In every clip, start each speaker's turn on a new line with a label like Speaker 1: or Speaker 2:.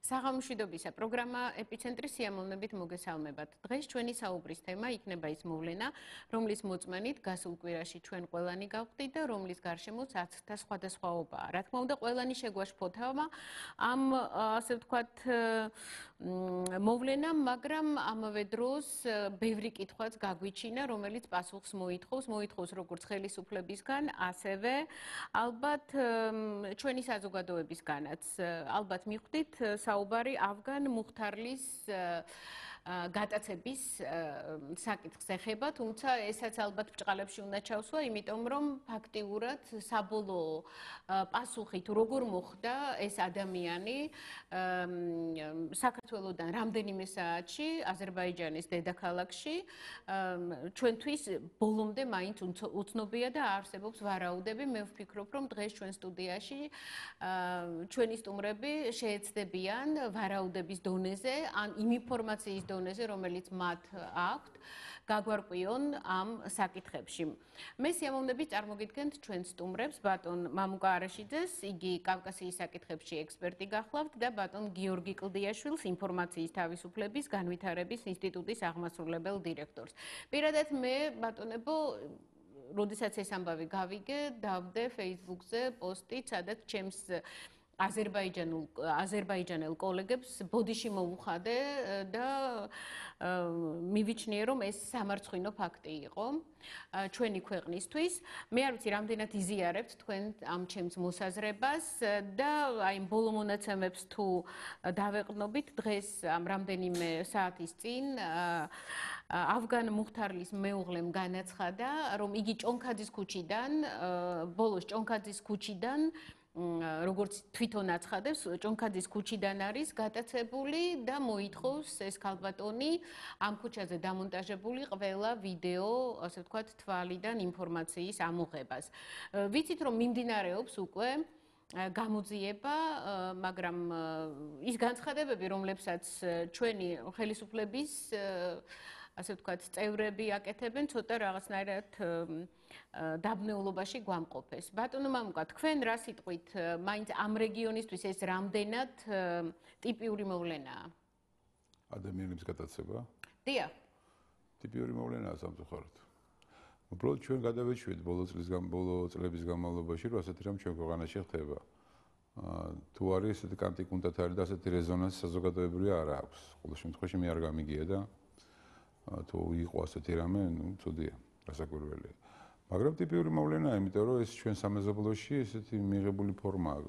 Speaker 1: საღამოშვიდობისა პროგრამა ეპიცენტრის სიამოვნებით მოგესალმებათ. დღეს ჩვენი საუბრის თემა იქნება ის მოვლენა, რომლის მოწმენით გასულ კვირაში ჩვენ ყველანი გავხდით და რომლის გარშემოც ათთა სხვადასხვაობაა. რა თქმა უნდა, ყველანი შეგვაშფოთავა ამ ასე ვთქვათ მოვლენამ, მაგრამ ამავე დროს ბევრი კითხვაც გაგვიჩინა, რომელიც პასუხს მოითხოვს როგორც ხელისუფლებისგან, ასევე ალბათ ჩვენი საზოგადოებისგანაც. ალბათ მივხვდით საუბარი ავგან მუხთარლის გატაცების საკითხს ეხება, თუმცა ესაც ალბათ ბრჭყალებში უნდა ჩავსვა, იმიტომ რომ ფაქტიურად საბოლოო პასუხი თუ როგორ მოხდა ეს ადამიანი საქართველოსდან რამდენიმე საათში აზერბაიჯანის დედაქალაქში ჩვენთვის ბოლომდე მაინც უცნობია და არსებობს ვარაუდები. მე ვფიქრობ, რომ დღეს ჩვენ სტუდიაში ჩვენი სტუმრები შეეცდებიან ვარაუდების დონეზე ან იმ ინფორმაციის დონეზე, რომელიც მათ აქვთ, გაგვარკვიონ ამ საკითხებში. მე სიამოვნებით წარმოგიდგენთ ჩვენ სტუმრებს, ბატონ მამუკა არაშიძეს, იგი კავკასიის საკითხებში ექსპერტი გახლავთ და ბატონ გიორგი კლდიაშვილს, ინფორმაციის თავისუფლების განვითარების ინსტიტუტის აღმასრულებელ დირექტორს. პირადად მე, ბატონებო, როდესაც ეს ამბავი გავიგე, დავდე Facebook-ზე პოსტით, სადაც ჩემს აზერბაიჯანელ კოლეგებს ბოდიში მოვუხადე და მივიჩნიე, რომ ეს სამარცხვინო ფაქტი იყო ჩვენი ქვეყნისთვის. მე არ ვიცი, რამდენად იზიარებთ თქვენ ამ ჩემს მოსაზრებას და აი ბოლო მონაცემებს თუ დავეყრდნობით, დღეს ამ რამდენიმე საათის წინ ავგან მუხთარლის მეუღლემ განაცხადა, რომ იგი ჭონქაძის ქუჩიდან, ბოლოს ჭონქაძის ქუჩიდან როგორც თვითონ აცხადებს, ჭონქაძის ქუჩიდან არის გატაცებული და მოითხოვს ეს ქალბატონი ამ ქუჩაზე დამონტაჟებული ყველა ვიდეო, ასე ვთქვათ, თვალიდან ინფორმაციის ამოღებას. ვიცით, რომ მიმდინარეობს უკვე გამოძიება, მაგრამ ის განცხადებები, რომლებსაც ჩვენი ხელისუფლების ასე ვთქვათ, წევრები აკეთებენ, ცოტა რაღაცნაირად დაბნეულობაში გვამყოფეს. ბატონო მამუკა, თქვენ რა სიტყვით, მაინც ამ რეგიონისთვის ეს რამდენად ტიპიური მოვლენაა?
Speaker 2: ადამიანების გატაცება?
Speaker 1: დიახ.
Speaker 2: ტიპიური მოვლენაა სამწუხაროდ. უბრალოდ ჩვენ გადავეშვით ბოლო წლების განმავლობაში, რომ ასეთი რამ ჩვენ ქვეყანაში ხდება. თუ არის ესეთი კანტიკუნდათ არის და ასეთი რეზონანსი საზოგადოებრივი არ აქვს. ყოველ შემთხვევაში მე არ გამიგია და თუ იყო ასეთი რამე, ნუ ცუდია, გასაკვირველია. მაგრამ ტიპიური მოვლენაა, იმიტომ რომ ეს ჩვენ სამეზობლოში ესეთი მიღებული ფორმაა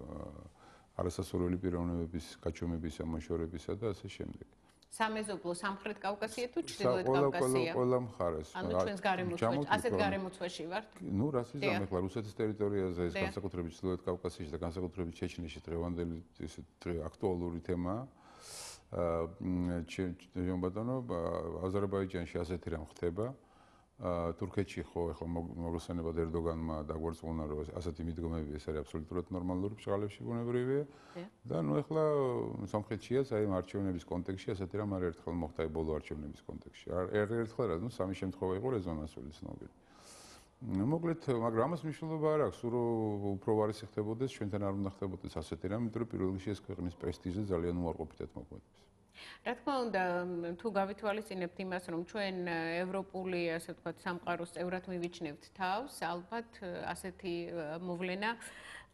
Speaker 2: არასასურველი პიროვნებების გაჩვენებისა, მოშორებისა და ასე შემდეგ.
Speaker 1: სამეზობლო სამხრეთ კავკასია თუ ჩრდილოეთ კავკასია?
Speaker 2: ყველა მხარეს.
Speaker 1: ანუ ჩვენს გარემოცვაში, ასეთ გარემოცვაში ვართ?
Speaker 2: ნუ რას ვიზამ ახლა რუსეთის ტერიტორიაზე ეს განსაკუთრებით ჩრდილოეთ კავკასიაში და განსაკუთრებით ჩეჩნიაში დღევანდელი ესეთი აქტუალური თემაა. ბატონო, აზერბაიჯანში ასეთი რამ ხდება. თურქეთში ხო ახლა მოგხსენებათ ერდოგანმა დაგვარწმუნა, რომ ასეთი მიდგომები ეს არის აბსოლუტურად ნორმალური ბჭყალებში ბუნებრივია. და ნუ ახლა სომხეთშიაც აი არჩევნების კონტექსტში ასეთი რამ არაერთხელ მოხდა ბოლო არჩევნების კონტექსტში. არაერთხელ რა, ნუ სამი შემთხვევა იყო რეზონანსული ცნობილი. მოკლედ, მაგრამ ამას მნიშვნელობა არ აქვს, უფრო ვარისი ხდებოდეს, ჩვენთან არ უნდა ხდებოდეს ასეთი რამ, იმიტომ რომ პირველ რიგში ეს ქვეყნის პრესტიჟზე ძალიან უარყოფითად მოქმედებს.
Speaker 1: რა თქმა უნდა, თუ გავითვალისწინებთ იმას, რომ ჩვენ ევროპული, ასე ვთქვათ, სამყაროს წევრად მივიჩნევთ თავს, ალბათ ასეთი მოვლენა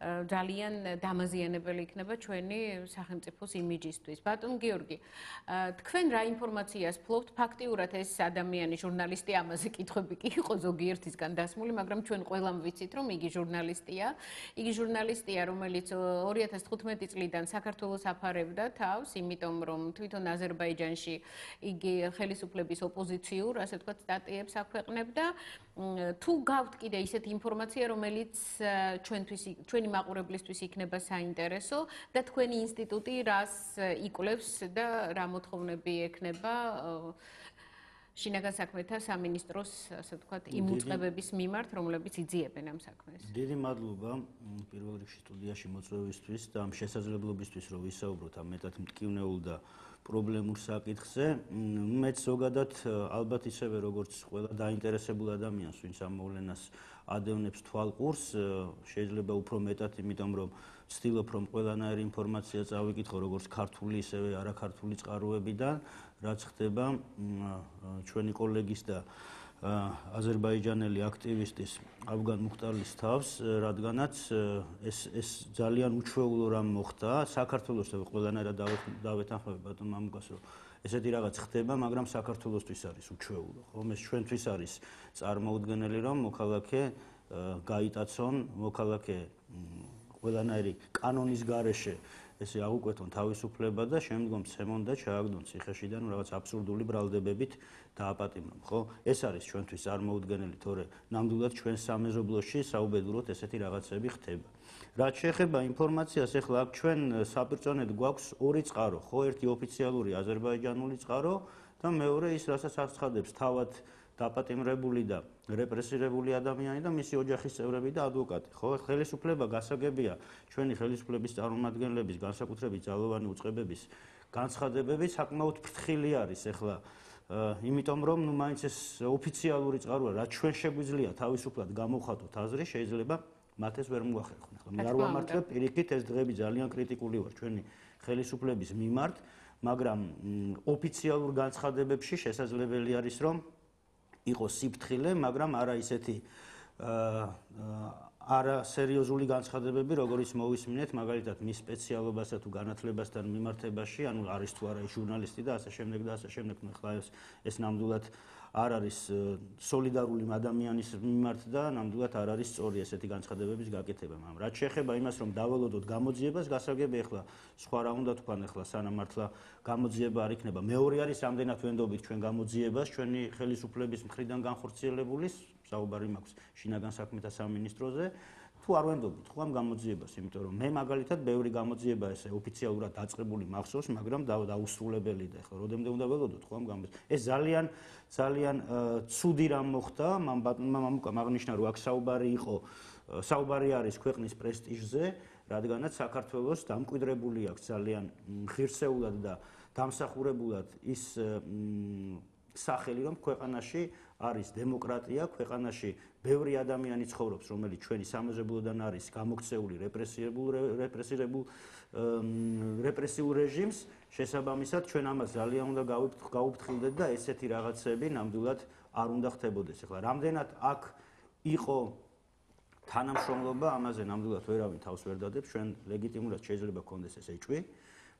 Speaker 1: ძალიან დამაზიანებელი იქნება ჩვენი სახელმწიფოს იმიჯისთვის. ბატონ გიორგი, თქვენ რა ინფორმაციას ფლობთ? ფაქტიურად ეს ადამიანი ჟურნალისტი, ამაზე კითხვები კი იყო ზოგიერთისგან დასმული, მაგრამ ჩვენ ყველამ ვიცით, რომ იგი ჟურნალისტია. იგი ჟურნალისტია, რომელიც 2015 წლიდან საქართველოს აფარებდა თავს, იმიტომ რომ თვითონ აზერბაიჯანში იგი ხელისუფლების ოპოზიციურ, ასე ვთქვათ, სტატიებს აქვეყნებდა. თუ გავთ კიდე ისეთი ინფორმაცია, რომელიც ჩვენი მაყურებლისთვის იქნება საინტერესო და თქვენი ინსტიტუტი რას იკვლევს და რა მოთხოვნები ექნება შინაგან საქმეთა სამინისტროს, ასე ვთქვათ, იმ უწყებების მიმართ, რომლებიც იძიებენ ამ საქმეს.
Speaker 3: დიდი მადლობა პირველ რიგში სტუდიაში მოწვევისთვის და ამ შესაძლებლობისთვის, რომ ვისაუბროთ ამ მეტად მტკივნეულ და პრობლემურ საკითხზე. მეც ზოგადად ალბათ ისევე როგორც ყველა დაინტერესებულ ადამიანს, ვინც ამ მოვლენას ადევნებს თვალყურს, შეიძლება უფრო მეტად, იმიტომ რომ ვცდილობ რომ ყველანაირი ინფორმაცია წავიკითხო როგორც ქართული, ისევე არაქართული წყაროებიდან, რაც ხდება ჩვენი კოლეგის და აზერბაიჯანელი აქტივისტის ავგან მუხტარლის თავს, რადგანაც ეს ძალიან უჩვეულო რამ მოხდა. საქართველოს ყველანაირად დავეთანხმები ბატონ მამუკას, რომ ესეთი რაღაც ხდება, მაგრამ საქართველოსთვის არის უჩვეულო. ხომ ეს ჩვენთვის არის წარმოუდგენელი, რომ მოქალაქე გაიტაცონ, მოქალაქე ყველანაირი კანონის გარეშე ესე აღუკვეთონ თავისუფლება და შემდგომ ცემონ და ჩააგდონ ციხეში და რაღაც აბსურდული ბრალდებებით დააპატიმრონ, ხო? ეს არის ჩვენთვის წარმოუდგენელი, თორე ნამდვილად ჩვენ სამეზობლოში საუბედუროთ ესეთი რაღაცები ხდება. რაც შეეხება ინფორმაციას, ახლა აქ ჩვენ საპირწონედ გვაქვს ორი წყარო, ხო? ერთი ოფიციალური აზერბაიჯანული წყარო და მეორე ის, რასაც აცხადებს თავად დაპატიმრებული და რეპრესირებული ადამიანი და მისი ოჯახის წევრები და ადვოკატი, ხო? ხელისუფლება გასაგებია ჩვენი ხელისუფლების წარმომადგენლების, განსაკუთრებით ძალოვანი უწყებების განცხადებები საკმაოდ ფრთხილი არის ახლა, იმიტომ რომ მაინც ეს ოფიციალური წყაროა, რაც ჩვენ შეგვიძლია თავისუფლად გამოვხატოთ აზრი, შეიძლება მათ ეს ვერ მოახერხონ. ახლა მე არ ვამართლებ პირიქით, ეს დღეები ძალიან კრიტიკული ვარ ჩვენი ხელისუფლების მიმართ, მაგრამ ოფიციალურ განცხადებებში შესაძლებელი არის რომ იყოს სიფრთხილე, მაგრამ არა ისეთი არასერიოზული განცხადებები, როგორიც მოვისმინეთ, მაგალითად მის სპეციალობასა თუ განათლებასთან მიმართებაში, ანუ არის თუ არა ის ჟურნალისტი და ასე შემდეგ და ასე შემდეგ. ახლა ეს ნამდვილად არ არის სოლიდარული ადამიანის მიმართ და ნამდვილად არ არის სწორი ესეთი განცხადებების გაკეთება. მაგრამ რაც შეეხება იმას, რომ დაველოდოთ გამოძიებას, გასაგები ახლა სხვა რა უნდა თქვან, ახლა სანამ მართლა გამოძიება არ იქნება. მეორე არის რამდენად ვენდობით ჩვენ გამოძიებას ჩვენი ხელისუფლების მხრიდან განხორციელებული, საუბარი მაქვს შინაგან საქმეთა სამინისტროზე. თუ არ ვენდობით ხო ამ გამოძიებას, იმიტომ რომ მე მაგალითად ბევრი გამოძიება ესე ოფიციალურად დაწყებული მახსოვს, მაგრამ დაუსრულებელი და ახლა როდემდე უნდა ველოდოთ ხო ამ გამოძიებას. ეს ძალიან ცუდი რამ მოხდა, მამუკამ აღნიშნა რომ აქ საუბარი არის ქვეყნის პრესტიჟზე, რადგანაც საქართველოს დამკვიდრებული აქვს ძალიან ღირსეულად და დამსახურებულად ის სახელი, რომ ქვეყანაში არის დემოკრატია, ქვეყანაში ბევრი ადამიანი ცხოვრობს, რომელიც ჩვენი სამეზობლოდან არის გამოქცეული რეპრესიულ რეჟიმს, შესაბამისად ჩვენ ამას ძალიან უნდა გაუფრთხილდეთ და ესეთი რაღაცები ნამდვილად არ უნდა ხდებოდეს. ახლა რამდენად აქ იყო თანამშრომლობა, ამაზე ნამდვილად ვერავინ თავს ვერ დადებს, ჩვენ ლეგიტიმურად შეიძლება გქონდეს ეს ეჭვი,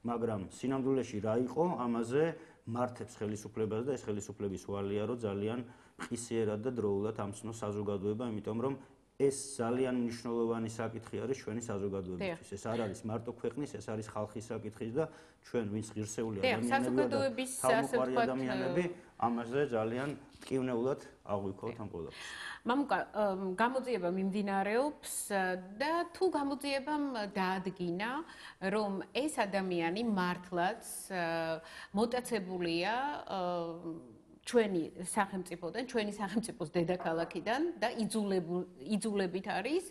Speaker 3: მაგრამ სინამდვილეში რა იყო, ამაზე მართებს ხელისუფლებას და ეს ხელისუფლების ვალია, რომ ძალიან ყისიერად და დროულად ამცნო საზოგადოება, იმიტომ რომ ეს ძალიან მნიშვნელოვანი საკითხი არის ჩვენი საზოგადოებისთვის. ეს არ არის მარტო ქვეყნის, ეს არის ხალხის საკითხი და ჩვენ ვინც ღირსეული ადამიანები და თავმოყარი ადამიანები ამაზე ძალიან ტკივნეულად აღვიქოთ ამ ყველაფერს.
Speaker 1: მამუკა, გამოძიება მიმდინარეობს და თუ გამოძიებამ დაადგინა, რომ ეს ადამიანი მართლაც მოტაცებულია ჩვენი სახელმწიფოდან, ჩვენი სახელმწიფოს დედაქალაქიდან და იძულებით არის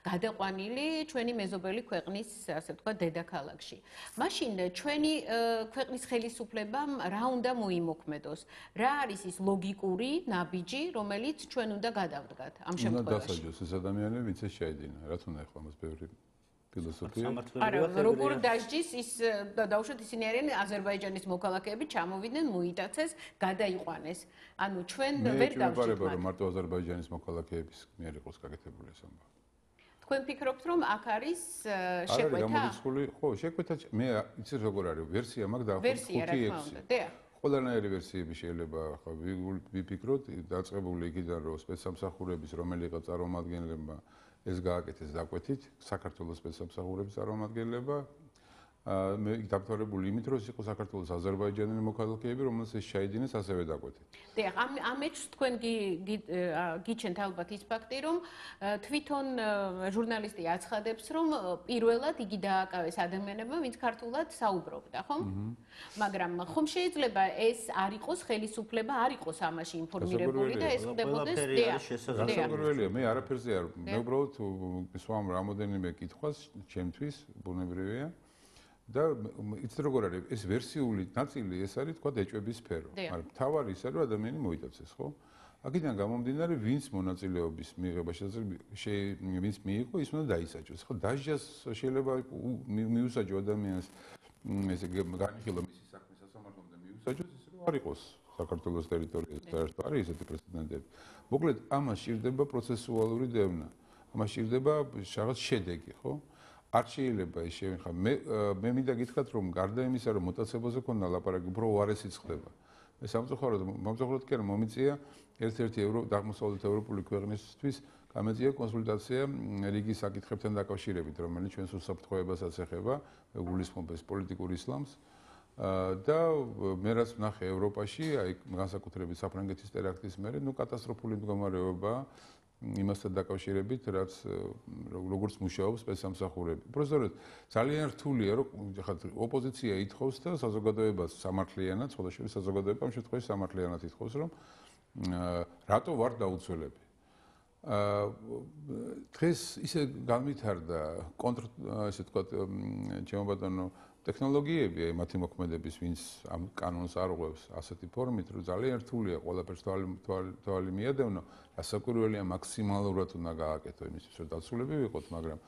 Speaker 1: გადაყვანილი ჩვენი მეზობელი ქვეყნის, ასე ვთქვათ, დედაქალაქში. მაშინ ჩვენი ქვეყნის ხელისუფლებამ რა უნდა მოიმოქმედოს? რა არის ის ლოგიკური ნაბიჯი, რომელიც ჩვენ უნდა გადავდგათ ამ შემთხვევაში?
Speaker 2: უნდა დასაჯოს ეს ადამიანები, ვინც ეს შეედინა, რა თქმა უნდა, ამას ბევრი ფილოსოფია.
Speaker 1: არა, როგორ დასჯის ის დაუშვათ ისინი არიან აზერბაიჯანის მოქალაქეები, ჩამოვიდნენ, მოიტაცეს, გადაიყვანეს. ანუ ჩვენ ვერ დავსჯით
Speaker 2: მათ. მარტო აზერბაიჯანის მოქალაქეების მიერ იყოს გაკეთებული ეს ამბავი.
Speaker 1: თქვენ ფიქრობთ, რომ აქ არის შეკვეთა?
Speaker 2: არის გამოიცხული, ხო, შეკვეთა მე იცით როგორ არის, ვერსია მაქვს და 5-6. ყველანაირი ვერსიები შეიძლება ხო ვიფიქროთ, დაწყებული იქიდან რომ სპეცსამსახურების რომელიღაც წარმომადგენლებმა ეს გააკეთეს დაკვეთით, საქართველოს სპეცსამსახურების წარმომადგენლება მე დამთავრებული იმით, რომ ის იყო საქართველოს აზერბაიჯანელი მოქალაქეები, რომელსაც ეს შეედინეს ასევე დაკვეთით.
Speaker 1: დიახ, ამ ეჭვს თქვენ გიჩენთ ალბათ ის ფაქტი, რომ თვითონ ჟურნალისტი აცხადებს, რომ პირველად იგი დააკავეს ადამიანებმა, ვინც ქართულად საუბრობდა, ხომ? მაგრამ ხომ შეიძლება ეს არ იყოს ხელისუფლება, არ იყოს ამაში ინფორმირებული და ეს ხდებოდეს დიახ.
Speaker 2: შესაძლებელია, მე არაფერზე არ, მე უბრალოდ მსვამ რამოდენიმე კითხვას ჩემთვის ბუნებრივია. და იცით როგორ არის ეს ვერსიული ნაწილი ეს არის თქვა ეჭვების სფერო მაგრამ თავარი ის არის რომ ადამიანი მოიტაცეს ხო აქედან გამომდინარე ვინც მონაწილეობის მიღება შეიძლება ვინც მიიღო ის უნდა დაისაჯოს ხო დაჟჯას შეიძლება მიუსაჯო ადამიანს ესე განიხილო მისი საქმის სასამართლომდე მიუსაჯოს ისე რომ არ იყოს საქართველოს ტერიტორიაზე საერთოდ არის ესეთი პრეცედენტები მოკლედ ამას სჭირდება პროცესუალური დევნა ამას სჭირდება რაღაც შედეგი ხო არ შეიძლება ის შევიხა მე მინდა გითხრათ რომ გარდა იმისა რომ მოტაცებაზე ქონდა ლაპარაკი უფრო უარესიც ხდება მე სამწუხაროდ კი არა მომიწია ერთ-ერთი აღმოსავლეთ ევროპული ქვეყნისთვის გამეწია კონსულტაცია რიგის საკითხებთან დაკავშირებით რომელიც ჩვენს უსაფრთხოებასაც ეხება გულისხმობს პოლიტიკურ ისლამს და მე რაც ვნახე ევროპაში აი განსაკუთრებით საფრანგეთის ტერაქტის მერე ნუ კატასტროფული მდგომარეობა იმასთან დაკავშირებით რაც როგორც მუშაობს სპეცსამსახურები. უბრალოდ ძალიან რთულია რომ ხა ოპოზიცია ითხოვს და საზოგადოებას სამართლიანად, სხვა შორის საზოგადოება ამ შემთხვევაში სამართლიანად ითხოვს რომ რატო ვარ დაუცველები. დღეს ისე განვითარდა ესე ვთქვათ ჩემო ბატონო ტექნოლოგიები, აი მათი მოქმედების ვინც ამ კანონს არ უღებს ასეთი ფორმით, რომ ძალიან რთულია ყველაფერს თვალი მიადევნო, რასაკვირველია მაქსიმალურად უნდა გააკეთო იმისთვის, რომ დაცულები ვიყოთ, მაგრამ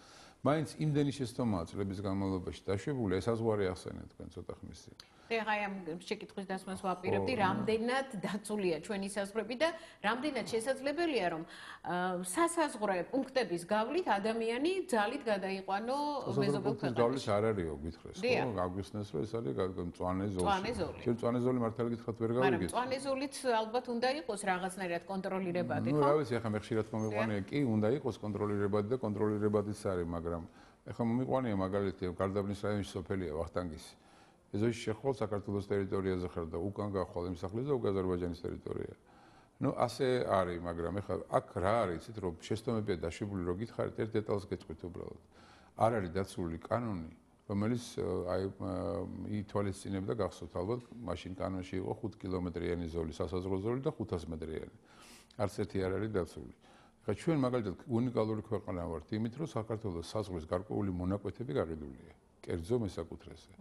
Speaker 2: მაინც იმდენი შეცდომაა წლების განმავლობაში დაშვებული, ესაზღვარი ახსენე თქვენ ცოტა ხნის წინ.
Speaker 1: ეხლა ამ შეკითხვის დასმას ვაპირებდი, რამდენად დაცულია ჩვენი საზღვრები და რამდენად შესაძლებელია რომ სასაზღვრო პუნქტების გავლით ადამიანი ძალით გადაიყვანო მეზობელ ქვეყანაში.
Speaker 2: გავლის არ არისო გითხრეს, ხო? გაგვიხსნეს რომ ეს არის მწვანე ზოლი. შენ მწვანე ზოლი მართალი გითხრათ ვერ გავიგეთ.
Speaker 1: მაგრამ მწვანე ზოლიც ალბათ უნდა იყოს რაღაცნაირად კონტროლირებადი, ხო?
Speaker 2: ნუ რა ვიცი, ეხლა მე ხშირად მომიყვანია, კი, უნდა იყოს კონტროლირებადი და კონტროლირებადიც არის, მაგრამ ეხლა მომიყვანია მაგალითი გარდაბნის რაიონში სოფელია ვახტანგისი. ეზოში შეხვალ საქართველოს ტერიტორიაზე ხარ და უკან გახვალ იმ სახლზე და უკან აზერბაიჯანის ტერიტორია. ნუ ასე არის, მაგრამ ეხლა აქ რა არის, იცით რომ შეცდომებია დაშვებული რომ გითხარით ერთ დეტალს გეტყვით უბრალოდ. არ არის დაცული კანონი, რომელიც აი ითვალისწინებდა გახსოვთ ალბათ, მაშინ კანონში იყო 5 კილომეტრიანი ზოლი, სასაზღვრო ზოლი და 500 მეტრიანი. არც ერთი არ არის დაცული. ეხლა ჩვენ მაგალითად უნიკალური ქვეყანა ვართ იმით, რომ საქართველოს საზღვრის გარკვეული მონაკვეთები გაყიდულია. კერძო მესაკუთრეზე.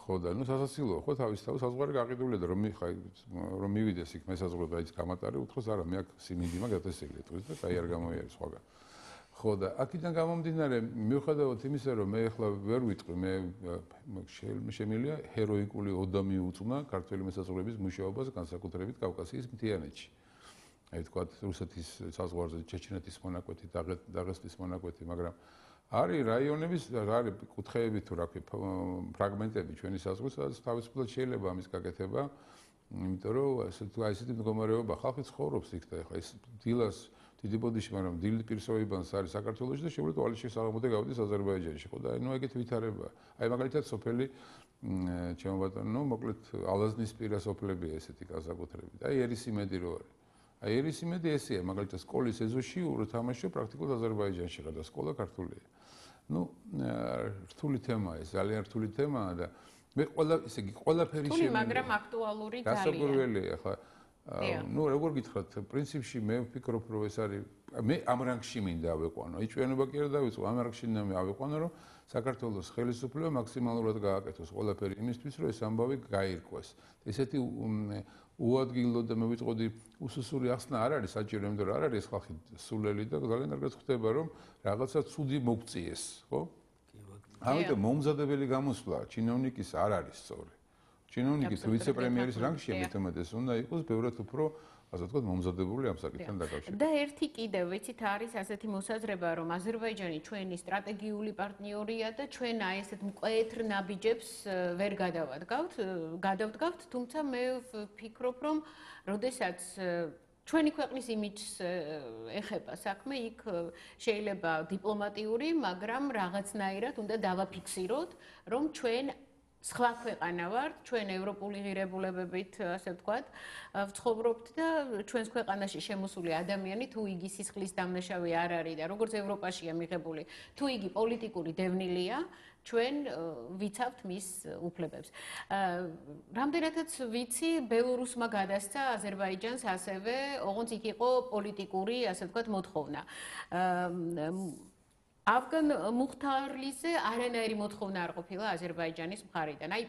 Speaker 2: ხო და ნუ სასაცილოა ხო თავისთავად საზღვარი გაყიდულია და რომ მივიდეს იქ მესაზღვრე და ის გამატარი უთხროს არა მე აქ სიმინდი მაგ დაწესილი დღეს და აი არ გამოიარეს სხვაგან ხო და აქედან გამომდინარე მიუხედავად იმისა რომ მე ახლა ვერ ვიტყვი მე შემიძლია ჰეროიკული ოდა მიუწვნა ქართველი მესაზღვრეების მუშაობას განსაკუთრებით კავკასიის მთიანეთში აი თქვა რუსეთის საზღვარზე ჩეჩნეთის მონაკვეთი დაღესტნის მონაკვეთი მაგრამ არის რაიონების არის კუთხეები თუ რა ქვია ფრაგმენტები ჩვენი საზღვრის სადაც თავისუფლად შეიძლება ამის გაკეთება იმიტომ რომ ესეთი მდგომარეობა ხალხი ცხოვრობს იქ და ეხლა ეს დილას დიდი ბოდიში მაგრამ დილით პირსოვიბანს არის საქართველოში და შეუძლია თვალის საღამოდე გავიდეს აზერბაიჯანში ხო და ნუ ეგეთ ვითარებაა აი მაგალითად სოფელი ჩემო ბატონო მოკლედ ალაზნისპირა სოფლებია ესეთი განსაკუთრებით აი ერისიმედი რო არის აი ერისიმედი ესეა მაგალითად სკოლის ეზოში ურთამაშო პრაქტიკულად აზერბაიჯანში ხარ და სკოლა ქართულია ну რთული თემაა ეს ძალიან რთული თემაა და მე ესე იგი ყველაფერი
Speaker 1: შემიძლია მაგრამ აქტუალური ძალიან
Speaker 2: გასაკვირველია ხა ну როგორ გითხრათ პრინციპში მე ვფიქრობ რომ ეს არის მე ამ რანგში მინდა ავიყვანო იჭვიანობა კი არა დავიწყო ამ რანგში მინდა ავიყვანო რომ საქართველოს ხელისუფლება მაქსიმალურად გააკეთოს ყველაფერი იმისთვის რომ ეს ამბავი გაირკვეს ესეთი უადგილო და მე ვიტყოდი უსუსური ახსნა არ არის საჭირო იმიტომ რომ არ არის ხალხი სულელი და ძალიან კარგად ხვდება რომ რაღაცა ცუდი მოგწიეს ხო ამიტომ მომზადებელი გამოსვლა ჩინოვნიკის არ არის სწორი ჩინოვნიკის ვიცე-პრემიერის რანგშია მეთემატეს უნდა იყოს ბევრად უფრო ასე ვთქვათ მომზადებული ამ საკითხთან დაკავშირებით.
Speaker 1: და ერთი კიდევ ვიცით არის ასეთი მოსაზრება რომ აზერბაიჯანი ჩვენი სტრატეგიული პარტნიორია და ჩვენ აი ესეთ მკვეთრ ნაბიჯებს ვერ გადავდგავთ, თუმცა მე ვფიქრობ რომ როდესაც ჩვენი ქვეყნის იმიჯს ეხება საქმე, იქ შეიძლება დიპლომატიური, მაგრამ რაღაცნაირად უნდა დავაფიქსიროთ, რომ ჩვენ სხვა ქვეყანა ვართ, ჩვენ ევროპული ღირებულებებით, ასე ვთქვათ, ვცხოვრობთ და ჩვენს ქვეყანაში შემოსული ადამიანი თუ იგი სისხლის დამნაშავე არ არის და როგორც ევროპაშია მიღებული, თუ იგი პოლიტიკური დევნილია, ჩვენ ვიცავთ მის უფლებებს. რამდენადაც ვიცი, ბელორუსმა გადასცა აზერბაიჯანს ასევე, ოღონდ იქ იყო პოლიტიკური, ასე ვთქვათ, მოთხოვნა. ავგან მუხთარლიზე არანაირი მოთხოვნა არ ყოფილა აზერბაიჯანის მხარიდან. აი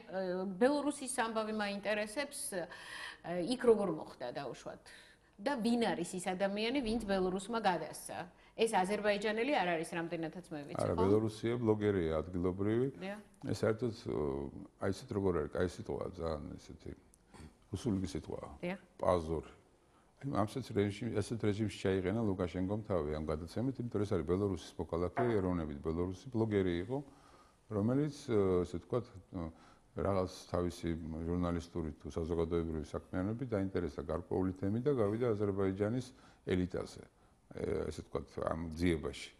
Speaker 1: ბელორუსის ამბავი მაინტერესებს, იქ როგორ მოხდა დაუშვათ და ვინ არის ის ადამიანი, ვინც ბელორუსმა გადასცა? ეს აზერბაიჯანელი არ არის რამდენადაც მე ვიცი, ხო?
Speaker 2: არა, ბელორუსია ბლოგერია ადგილობრივი. ეს საერთოდ აი ესეთ როგორ არის, აი სიტყვა ძალიან ესეთი რუსული სიტყვაა. პაზური. ასეთ რეჟიმში ჩაიყენა ლუკაშენკომ თავი ამ გადაცემით, იმიტომ რომ ეს არის ბელორუსის მოქალაქე, ეროვნებით ბელორუსი ბლოგერი იყო, რომელიც ესე ვთქვათ რაღაც თავისი ჟურნალისტური თუ საზოგადოებრივი საქმიანობით დაინტერესდა გარკვეული თემით და გავიდა აზერბაიჯანის ელიტაზე. ესე ვთქვათ ამ ძიებაში.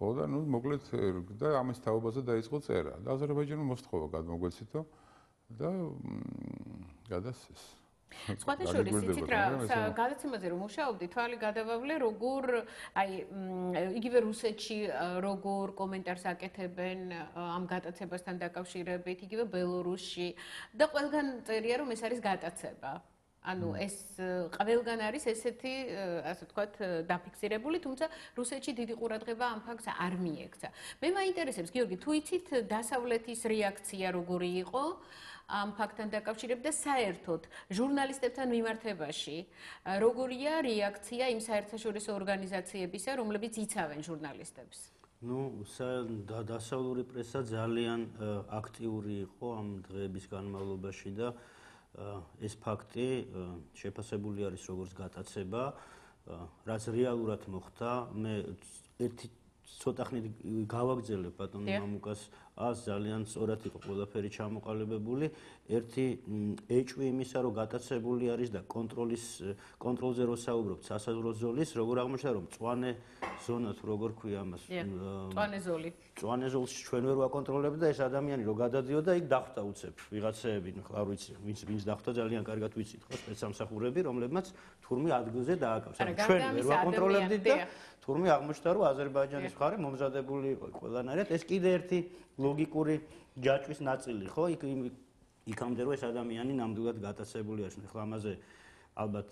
Speaker 2: ხო და ნუ მოკლედ და ამის თაობაზე დაიწყო წერა. და აზერბაიჯანმა მოსთხოვა გადმოგვეცითო და გადასცეს.
Speaker 1: სხვათა შორის იცით რა, გადაცემაზე რომ მუშაობდი, თვალი გადავავლე, როგორ აი იგივე რუსეთში როგორ კომენტარს აკეთებენ ამ გადაცემასთან დაკავშირებით, იგივე ბელორუსში და ყველგან წერია რომ ეს არის გადაცემა. ანუ ეს ყველგან არის ესეთი, ასე ვთქვათ, დაფიქსირებული, თუმცა რუსეთში დიდი ყურადღება ამ ფაქტს არ მიექცა. მე მაინტერესებს, გიორგი, თუ იცით დასავლეთის რეაქცია როგორი იყო ამ ფაქტთან დაკავშირებით და საერთოდ ჟურნალისტებთან მიმართებაში როგორია რეაქცია იმ საერთაშორისო ორგანიზაციებისა, რომლებიც იცავენ ჟურნალისტებს?
Speaker 3: ნუ დასავლური პრესა ძალიან აქტიური იყო ამ დღეების განმავლობაში და ეს ფაქტი შეფასებული არის როგორც გატაცება, რაც რეალურად მოხდა. მე ერთი ცოტა ხნით გავაგზავნე ბატონ მამუკას ძალიან სწორად იყო ყველაფერი ჩამოყალიბებული. ერთი ეჭვი იმისა, რომ გატაცებული არის და კონტროლზე რო საუბრობთ სასაზღვრო ზოლის, როგორ აღმოჩნდა, რომ მწვანე ზონა თუ როგორ ქვია ამას,
Speaker 1: მწვანე ზოლი.
Speaker 3: მწვანე ზოლში ჩვენ ვერ ვაკონტროლებთ და ეს ადამიანი რო გადადიოდა, იქ დახვდა უცებ ვიღაცეები, არ ვიცი, ვინც დახვდა, ძალიან კარგად ვიცით, ხო, სპეცსამსახურები, რომლებმაც თურმე ადგილზე დააკავეს. ჩვენ ვერ ვაკონტროლებდით და თურმე აღმოჩნდა, რომ აზერბაიჯანის მხარე მომზადებული იყო ყველანაირად. ეს კიდე ერთი ლოგიკური ჯაჭვის ნაწილი, ხო? იქამდე რომ ეს ადამიანი ნამდვილად გატაცებული არის. ახლა ამაზე ალბათ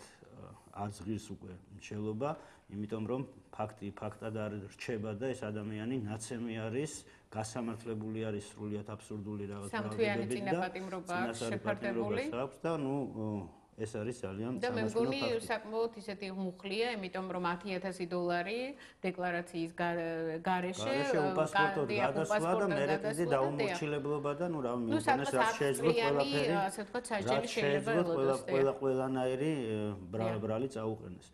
Speaker 3: აზღვის უკვე მშელობა, იმიტომ რომ ფაქტად არ რჩება და ეს ადამიანი ნაცემი არის, გასამართლებული არის სრულიად აბსურდული რაღაც
Speaker 1: სამთვიანი წინაპატიმრობა აქვს შეფარდებული
Speaker 3: და ნუ ეს არის ძალიან
Speaker 1: და მე მგონი საკმაოდ ისეთი მუხლია, იმიტომ რომ $10,000 დეკლარაციის გარეშე
Speaker 3: პასპორტი გადასვლა და მერე კიდე დაუმორჩილებლობა და ნუ რა მიგონეს რა შეიძლება ყველაფერი
Speaker 1: ასე ვთქვათ საჯელი შეიძლება ელოდოს
Speaker 3: ყველანაირი ბრალი წაუყენეს.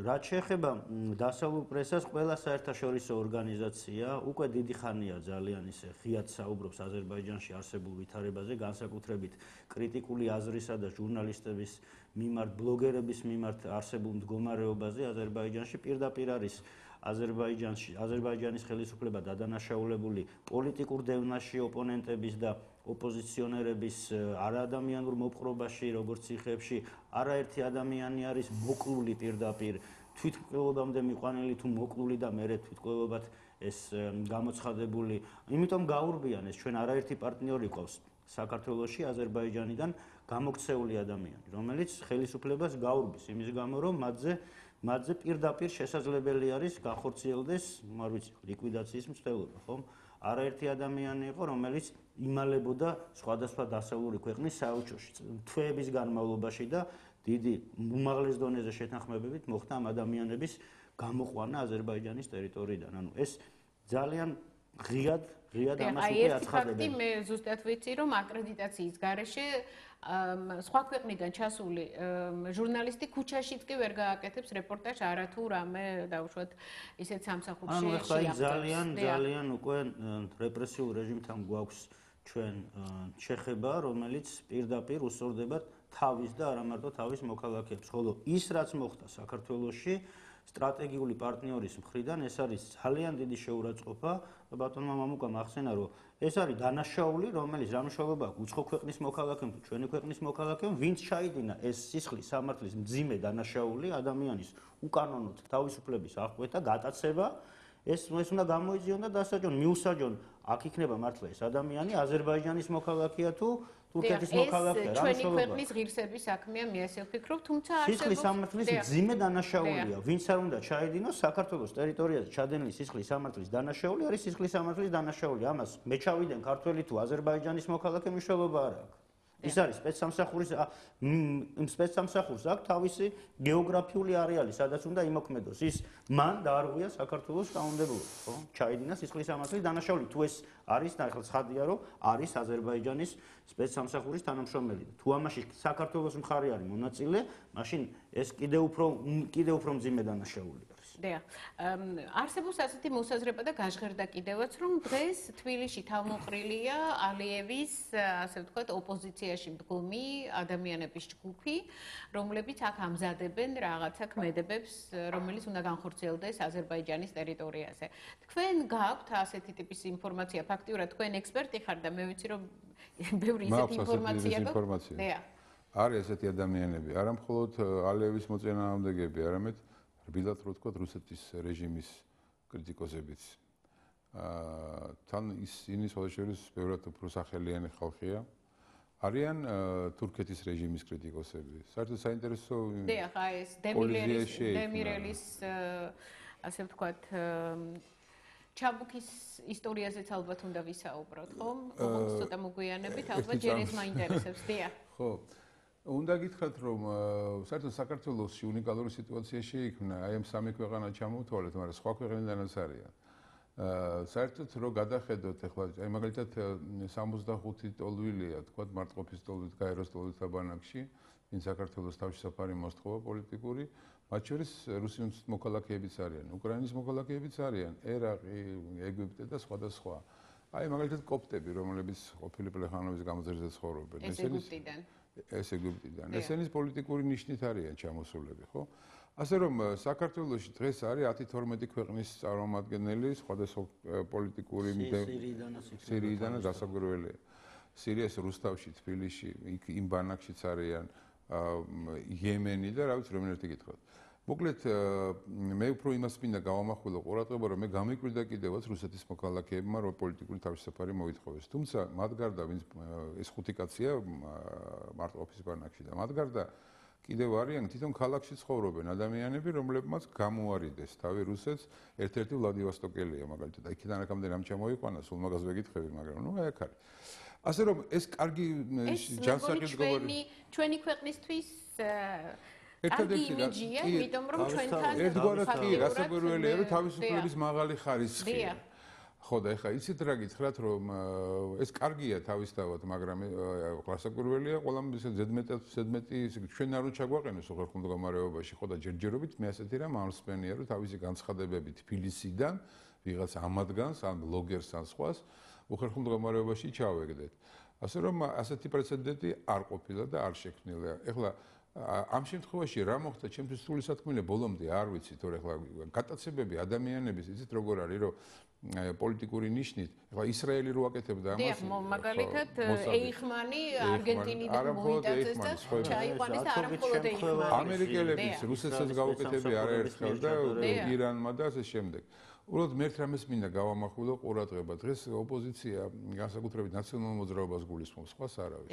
Speaker 3: რაც შეეხება დასავლურ პრესას, ყველა საერთაშორისო ორგანიზაცია უკვე დიდი ხანია ძალიან ისე ღიად საუბრობს აზერბაიჯანში არსებულ ვითარებაზე, განსაკუთრებით კრიტიკული აზრისა და ჟურნალისტების მიმართ, ბლოგერების მიმართ არსებულ მდგომარეობაზე აზერბაიჯანში. პირდაპირ არის აზერბაიჯანის ხელისუფლება დადანაშაულებული პოლიტიკურ დევნაში ოპონენტების და ოპოზიციონერების არაადამიანურ მოპყრობაში, როგორც ციხეებში, არაერთი ადამიანი არის მოკლული პირდაპირ თვითმკვლელობამდე მიყვანილი თუ მოკლული და მერე თვითმკვლელობად ეს გამოცხადებული. იმიტომ გაურბიან ეს ჩვენ არაერთი პარტნიორი ყავს საქართველოში აზერბაიჯანიდან გამოქცეული ადამიანი, რომელიც ხელისუფლებას გაურბის იმის გამო, რომ მათზე პირდაპირ შესაძლებელი არის განხორციელდეს, არ ვიცი, ლიკვიდაციის მცდელობა, ხო? არაერთი ადამიანი იყო, რომელიც იმალებოდა სხვადასხვა დასავლური ქვეყნის საელჩოში თვეების განმავლობაში და დიდი უმაღლეს დონეზე შეთანხმებებით მოხდა ამ ადამიანების გამოყვანა აზერბაიჯანის ტერიტორიიდან. ანუ ეს ძალიან ღიად ამას უკვე აცხადებენ.
Speaker 1: მე ზუსტად ვიცი, რომ აკრედიტაციის გარეშე სხვა ქვეყნიდან ჩასული ჟურნალისტი ქუჩაშიც კი ვერ გააკეთებს რეპორტაჟს არათუ რამე დაუშვათ ისეთ სამსახურში
Speaker 3: შეახდებს. ძალიან უკვე რეპრესიულ რეჟიმთან გვაქვს ჩვენ შეხება, რომელიც პირდაპირ უსწორდება თავის და არა მარტო თავის მოქალაქეებს. ხოლო ის რაც მოხდა საქართველოში სტრატეგიული პარტნიორის მხრიდან, ეს არის ძალიან დიდი შეურაცხყოფა. ბატონმა მამუკამ ახსენა, რომ ეს არის დანაშაული, რომელიც რამშეულობა აქვს უცხო ქვეყნის მოქალაქემ თუ ჩვენი ქვეყნის მოქალაქემ, ვინც ჩაიდინა ეს სისხლის სამართლის მძიმე დანაშაული ადამიანის უკანონოდ თავისუფლების აღკვეთა, გატაცება, ეს უნდა გამოიძიონ და დასაჯონ, მიუსაჯონ, აქ იქნება მართლა ეს ადამიანი აზერბაიჯანის მოქალაქეა თუ თურქეთის მოქალაქეა, რა
Speaker 1: ჩვენი
Speaker 3: მნიშვნელობა?
Speaker 1: ქვეყნის ღირსების საქმეა, მე ასე ვფიქრობ, თუმცა
Speaker 3: სისხლის სამართლის მძიმე დანაშაულია. ვინც არ უნდა ჩაედინოს საქართველოს ტერიტორიაზე ჩადენილი სისხლის სამართლის დანაშაული არის სისხლის სამართლის დანაშაული. ამას მე ჩავიდენ ქართველი თუ აზერბაიჯანის მოქალაქე მნიშვნელობა არ აქვს. ის არის სპეცსამსახურის სპეცსამსახურს აქვს თავისი გეოგრაფიული არეალი, სადაც უნდა იმოქმედოს. ის მან დაარღვია საქართველოს კანონმდებლობა, ხო? ჩაიდინა სისხლის სამართლის დანაშაული. თუ ეს არის და ახლა ცხადია, რომ არის აზერბაიჯანის სპეცსამსახურის თანამშრომელი. თუ ამაში საქართველოს მხარე არის მონაწილე, მაშინ ეს კიდევ უფრო მძიმე დანაშაული არის.
Speaker 1: დიახ. არსებობს ასეთი მოსაზრება და გაჟღერდა კიდევაც, რომ დღეს თბილისში თავმოყრილია ალიევის, ასე ვთქვათ, ოპოზიციაში მდგომი ადამიანების ჯგუფი, რომლებიც აქ ამზადებენ რაღაცა ქმედებებს, რომელიც უნდა განხორციელდეს აზერბაიჯანის ტერიტორიაზე. თქვენ გაქვთ ასეთი ტიპის ინფორმაცია? ფაქტიურად თქვენ ექსპერტი ხართ და მე ვიცი, რომ ბევრი ისეთი ინფორმაცია გაქვთ. დიახ.
Speaker 2: არის ესეთი ადამიანები, არა მხოლოდ ალიევის მოწინააღმდეგეები, არამედ რბილად რო ვთქვათ, რუსეთის რეჟიმის კრიტიკოსებიც. თან ისინი შესაძლოა ბევრად უფრო სახელიანი ხალხია. არიან თურქეთის რეჟიმის კრიტიკოსები. საერთოდ საინტერესო
Speaker 1: დიახ, ეს დემირელის ასე ვთქვათ ჩაბუქის ისტორიაზეც ალბათ უნდა ვისაუბროთ, ხო? როგორც ცოტა მოგვიანებით, ალბათ ჯერ ეს მაინტერესებს, დიახ.
Speaker 2: ხო. უნდა გითხრათ, რომ საერთოდ საქართველოსში უნიკალური სიტუაცია შეიქმნა, აი ამ სამი ქვეყანა ჩამოვთვალეთ, მაგრამ სხვა ქვეყნებიდანაც არიან. საერთოდ რო გადახედოთ, ახლა აი მაგალითად 65 ტოლვილია, თქვათ მარტყოფის ტოლვით, გაეროს ტოლვით საბანაკში, ვინ საქართველოს თავშესაფარი მოსთხოვა პოლიტიკური, მათ შორის რუსეთის მოქალაქეებიც არიან, უკრაინის მოქალაქეებიც არიან, ერაყი, ეგვიპტე და სხვა. აი მაგალითად კოპტები, რომლებიც ყოფილი პლეხანოვის გამოძერზე ცხოვრობენ, ეს ეგვიპტიდან. ესენის პოლიტიკური ნიშნით არიან ჩამოსულები, ხო? ასე რომ საქართველოში დღეს არის 10-12 ქვეყნის წარმომადგენელი, სხვადასხვა პოლიტიკური სირიიდან გასაგვირველია. სირიის რუსთავში, თბილისში, იმ ბანაკშიც არიან იემენი და რა ვიცი რომ ერთი გითხრათ. მოკლედ მე უფრო იმას მინდა გავამახვილო ყურადღება, რომ მე გამიკვირდა კიდევაც რუსეთის მოქალაქეებმა რომ პოლიტიკური თავშესაფარი მოითხოვეს. თუმცა მათ გარდა ვინც ეს ხუთი კაცია მარტყოფის ბანაკში და მათ გარდა კიდევ არიან თვითონ ქალაქში ცხოვრობენ ადამიანები, რომლებმაც გამოარიდეს თავი რუსეთს, ერთ-ერთი ვლადივოსტოკელია მაგალითად. იქიდან აქამდე რამ ჩამოიყვანა, სულ მაგას ვეკითხები, მაგრამ ნუ აი აქ არის. ასე რომ ეს კარგი ჯანსაღმდეგობარი
Speaker 1: ჩვენი ქვეყნისთვის კარგი იმიჯია, იმიტომ რომ ჩვენთან
Speaker 2: ერთგვარად კი გასაკვირველია, რომ თავისუფლების მაღალი ხარისხია. ხო და ეხლა იცით რა გითხრათ, რომ ეს კარგია თავისთავად, მაგრამ გასაკვირველია ყველამ ზედმეტი ჩვენ არ ჩაგვაყენოს უხერხემლო მდგომარეობაში, ხო და ჯერჯერობით მე ასეთი რამ ამსმენია, რომ თავისი განცხადებები თბილისიდან ვიღაც ამადგანს, ან ბლოგერს ან სხვას უხერხემლო მდგომარეობაში ჩავეგდეთ. ასე რომ ასეთი პრეცედენტი არ ყოფილა და არ შექმნილა. ეხლა ამ შემთხვევაში რა მოხდა ჩემთვის სრული სათქმელია ბოლომდე არ ვიცი, თორე ეხლა გატაცებები ადამიანების იცით როგორ არის, რომ პოლიტიკური ნიშნით, ეხლა ისრაელი რო აკეთებდა ამას.
Speaker 1: დიახ, მაგალითად ეიხმანი არგენტინიდან მოიტაცეს და ჩაიყვანეს და არა მხოლოდ ეიხმანი.
Speaker 2: ამერიკელებიც რუსეთსაც გაუკეთებია არაერთხელ და ირანმა და ასე შემდეგ. უბრალოდ მე რამეს მინდა გავამახვილო ყურადღება. დღეს ოპოზიცია განსაკუთრებით ნაციონალურ მოძრაობას გულისხმობს, სხვას არავის.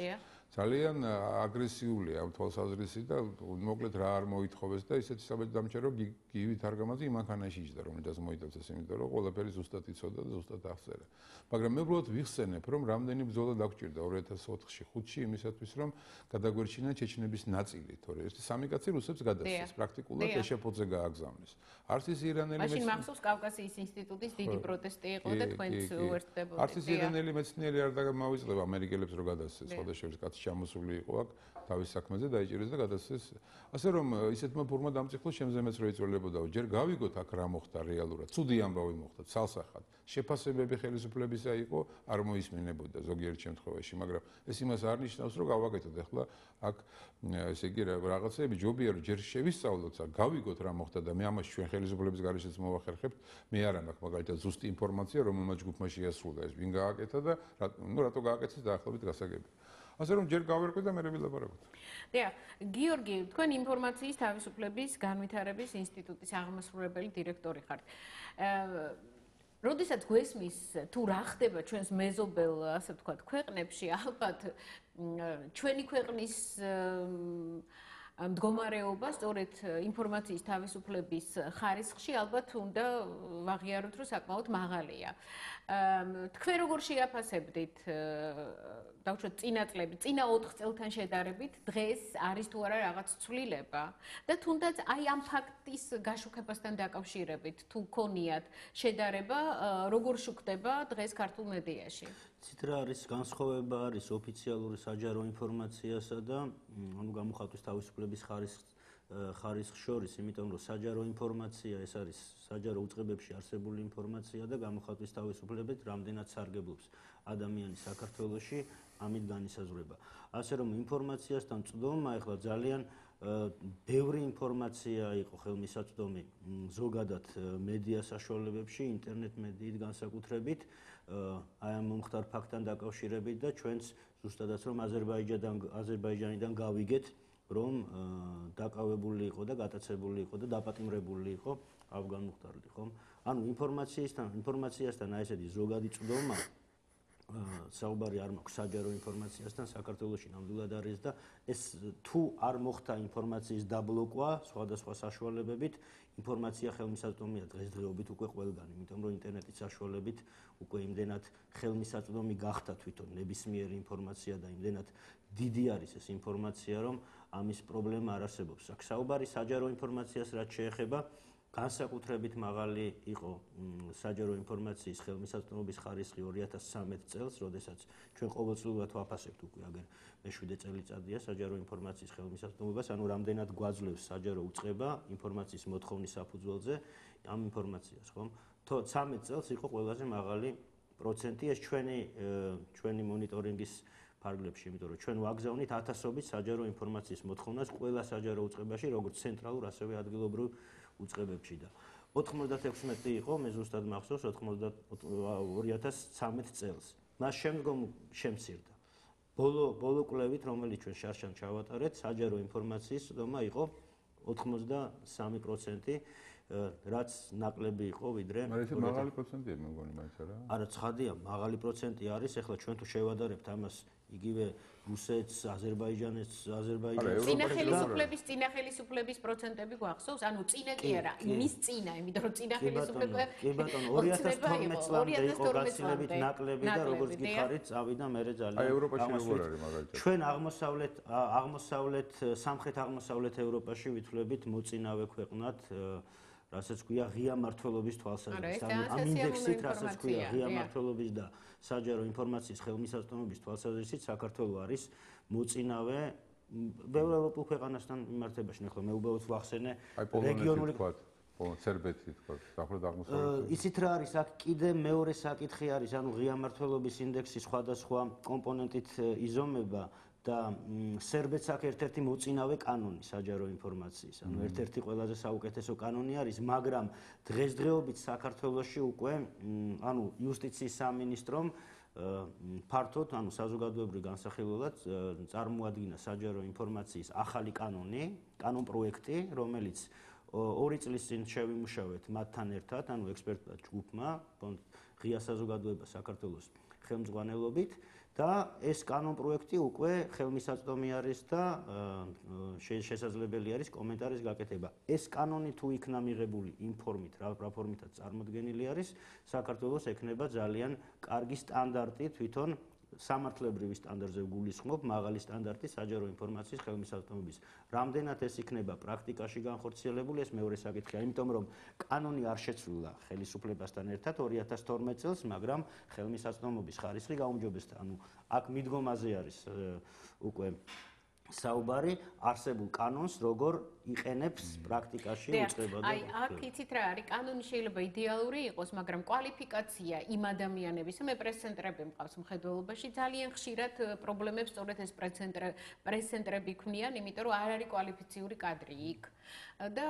Speaker 2: ძალიან აგრესიულია ამ თვალსაზრისით და მოკლედ რა არ მოითხოვეს და ისეთი საბჭო დამჭერ რომ გივით არგამაძე იმანქანაში იჯდა, რომელიც მოიტაცეს, იმიტომ რომ ყველაფერი ზუსტად იცოდა და ზუსტად აღწერა. მაგრამ მე უბრალოდ ვიხსენებ, რომ რამდენი ბრძოლა დაგჭირდა 2004-5-ში იმისათვის, რომ გადაგვერჩინა ჩეჩნების ნაწილი, თორე ერთი სამი კაცი რუსებს გადასცეს, პრაქტიკულად ეშეფოძე გააგზავნეს. არც ის ირანელი
Speaker 1: მაშინ მახსოვს კავკასიის ინსტიტუტის დიდი პროტესტი იყო და თქვენც უერთდებოდით.
Speaker 2: არც ის ირანელი მეცნიერი არ დამოუწლება ამერიკელებს რო გადასცეს, სხვადასხვა კაცი ჩამოსული იყო აქ თავის საქმეზე დაიჭირეს და გადასცეს. ასე რომ ისეთმა ფურმა დამწიფლოს შემზემეც რო იწოლებოდაო. ჯერ გავიგოთ აქ რა მოხდა რეალურად. ცუდი ამბავი მოხდა ცალსახად. შეფასებები ხელისუფლებისა იყო, არ მოისმინებოდა ზოგიერთ შემთხვევაში, მაგრამ ეს იმას არ ნიშნავს, რომ გავაკეთოთ ახლა აქ ესე იგი რაღაცები ჯობია რომ ჯერ შევისწავლოთ, გავიგოთ რა მოხდა და მე ამას ჩვენ ხელისუფლების გარეშეც მოვახერხებთ. მე არ მაქვს მაგალითად ზუსტი ინფორმაცია, რომელმა ჯგუფმა შეასრულა ეს, ვინ გააკეთა და რატო გააკეთეს დაახლოებით გასაგებია. ასე რომ ჯერ გავერკვე და მე ვილაპარაკოთ.
Speaker 1: დიახ, გიორგი, თქვენ ინფორმაციის თავისუფლების განვითარების ინსტიტუტის აღმასრულებელი დირექტორი ხართ. როდესაც გვესმის თუ რა ხდება ჩვენს მეზობელ, ასე ვთქვათ, ქვეყნებში, ალბათ ჩვენი ქვეყნის მდგომარეობა სწორედ ინფორმაციის თავისუფლების ხარისხში ალბათ უნდა ვაღიაროთ, რომ საკმაოდ მაღალია. თქვენ როგორ შეაფასებდით დავუშვათ წინა წლები, წინა 4 წელთან შედარებით დღეს არის თუ არა რაღაც ცვლილება და თუნდაც აი ამ ფაქტის გაშუქებასთან დაკავშირებით თუ გქონიათ შედარება, როგორ შუქდება დღეს ქართულ მედიაში?
Speaker 3: ცით რა არის განსხვავება არის ოფიციალური საჯარო ინფორმაციასა და ანუ გამოხატვის თავისუფლების ხარისხს შორის, იმიტომ რომ საჯარო ინფორმაცია ეს არის საჯარო უწყებებში არსებული ინფორმაცია და გამოხატვის თავისუფლებით რამდენად სარგებლობს ადამიანის საქართველოში, ამით განისაზღვრება. ასე რომ ინფორმაციასთან წვდომა ახლა ძალიან ბევრი ინფორმაცია იყო ხელმისაწვდომი ზოგადად მედია საშუალებებში, ინტერნეტ მედიით განსაკუთრებით, აი ამ მომხდარ ფაქტთან დაკავშირებით და ჩვენც ზუსტადაც რომ აზერბაიჯანიდან გავიგეთ, რომ დაკავებული იყო და გატაცებული იყო და დაპატიმრებული იყო ავგან მუხტარლი, ხომ? ანუ ინფორმაციასთან აი ესეთი ზოგადი წვდომა საუბარი არ მაქვს საჯარო ინფორმაციასთან საქართველოში ნამდვილად არის და ეს თუ არ მოხდა ინფორმაციის დაბლოკვა სხვადასხვა საშუალებებით, ინფორმაცია ხელმისაწვდომია დღესდღეობით უკვე ყველგან, იმიტომ რომ ინტერნეტის საშუალებით უკვე იმდენად ხელმისაწვდომი გახდა თვითონ ნებისმიერი ინფორმაცია და იმდენად დიდი არის ეს ინფორმაცია, რომ ამის პრობლემა არ არსებობს. აქ საუბარი საჯარო ინფორმაციას რაც შეეხება, განსაკუთრებით მაღალი იყო საჯარო ინფორმაციის ხელმისაწვდომობის ხარისხი 2013 წელს, როდესაც ჩვენ ყოველწლიურად ვაფასებთ უკვე აგერ მე-7 წელიწადია საჯარო ინფორმაციის ხელმისაწვდომობას, ანუ რამდენად გვაძლევს საჯარო უწყება ინფორმაციის მოთხოვნის საფუძველზე ამ ინფორმაციას, ხომ? 13 წელს იყო ყველაზე მაღალი პროცენტი, ეს ჩვენი მონიტორინგის ფარგლებში, იმიტომ რომ ჩვენ ვაგზავნით ათასობით საჯარო ინფორმაციის მოთხოვნას ყველა საჯარო უწყებაში, როგორც ცენტრალურ, ასევე ადგილობრივ უწყებებში და 96 იყო, მე ზუსტად მახსოვს 2013 წელს. მას შემდგომ შემცირდა. ბოლო კვლევით, რომელიც ჩვენ შარშან ჩავატარეთ, საჯარო ინფორმაციის წვდომა იყო 83%, რაც ნაკლები იყო ვიდრე.
Speaker 2: მაგრამ ეს მაღალი პროცენტია მე მგონი მაინც არა?
Speaker 3: არა, ცხადია, მაღალი პროცენტი არის. ახლა ჩვენ თუ შევადარებთ ამას იგივე რუსეთს, აზერბაიჯანს,
Speaker 1: წინა ხელისუფლების პროცენტები გვახსოვს? ანუ წინა კი არა, მის წინა, იმიტომ რომ წინა ხელისუფლება
Speaker 3: კი ბატონო, 2012 წლამდე იყო გაცილებით ნაკლები და როგორც გითხარით, წავიდა მერე ძალიან.
Speaker 2: აი ევროპაში როგორ არის მაგალითად?
Speaker 3: ჩვენ სამხრეთ-აღმოსავლეთ ევროპაში ვითვლებით მოწინავე ქვეყნად, რასაც ქვია ღია მმართველობის თვალსაზრისით. ამ ინდექსით, რასაც ქვია ღია მმართველობის და საჯარო ინფორმაციის ხელმისაწვდომობის თვალსაზრისით, საქართველო არის მოწინავე ბევრ ევროპულ ქვეყანასთან მიმართებაში. ახლა მე უბრალოდ ვახსენე რეგიონული
Speaker 2: სერბეთი თქვა, დაახლოებით აღმოსავლეთ.
Speaker 3: იცით რა არის, აქ კიდე მეორე საკითხი არის, ანუ ღია მმართველობის ინდექსი სხვადასხვა კომპონენტით იზომება და სერბეთს აქ ერთ-ერთი მოწინავე კანონი საჯარო ინფორმაციის. ანუ ერთ-ერთი ყველაზე საუკეთესო კანონი არის, მაგრამ დღესდღეობით საქართველოში უკვე ანუ იუსტიციის სამინისტრომ ფართოდ, ანუ საზოგადოებრივ განსახილველად წარმოადგინა საჯარო ინფორმაციის ახალი კანონპროექტი, რომელიც 2 წლის წინ შევიმუშავეთ მათთან ერთად, ანუ ექსპერტთა ჯგუფმა, ღია საზოგადოება საქართველოს ხელმძღვანელობით და ეს კანონპროექტი უკვე ხელმისაწვდომი არის და შესაძლებელი არის კომენტარის გაკეთება. ეს კანონი თუ იქნა მიღებული ინფორმით, რა ფორმითაც წარმოდგენილი არის, საქართველოს ექნება ძალიან კარგი სტანდარტი თვითონ სამართლებრივი სტანდარტზე ვგულისხმობ, მაღალი სტანდარტი საჯარო ინფორმაციის ხელმისაწვდომობის. რამდენად ეს იქნება პრაქტიკაში განხორციელებული, ეს მეორე საკითხია, იმიტომ რომ კანონი არ შეცვლილა ხელისუფლებასთან ერთად 2012 წელს, მაგრამ ხელმისაწვდომობის ხარისხი გაუმჯობესდა. ანუ აქ მიდგომაზე არის უკვე საუბარი არსებულ კანონს როგორ იყენებს პრაქტიკაში უწყება და
Speaker 1: აი აქ იცით რა არის კანონი შეიძლება იდეალური იყოს მაგრამ კვალიფიკაცია იმ ადამიანების მე პრეს-ცენტრები მყავს მხედველობაში ძალიან ხშირად პრობლემებს სწორედ ეს პრეს-ცენტრები ქმნიან იმიტომ რომ არ არის კვალიფიციური კადრი იქ და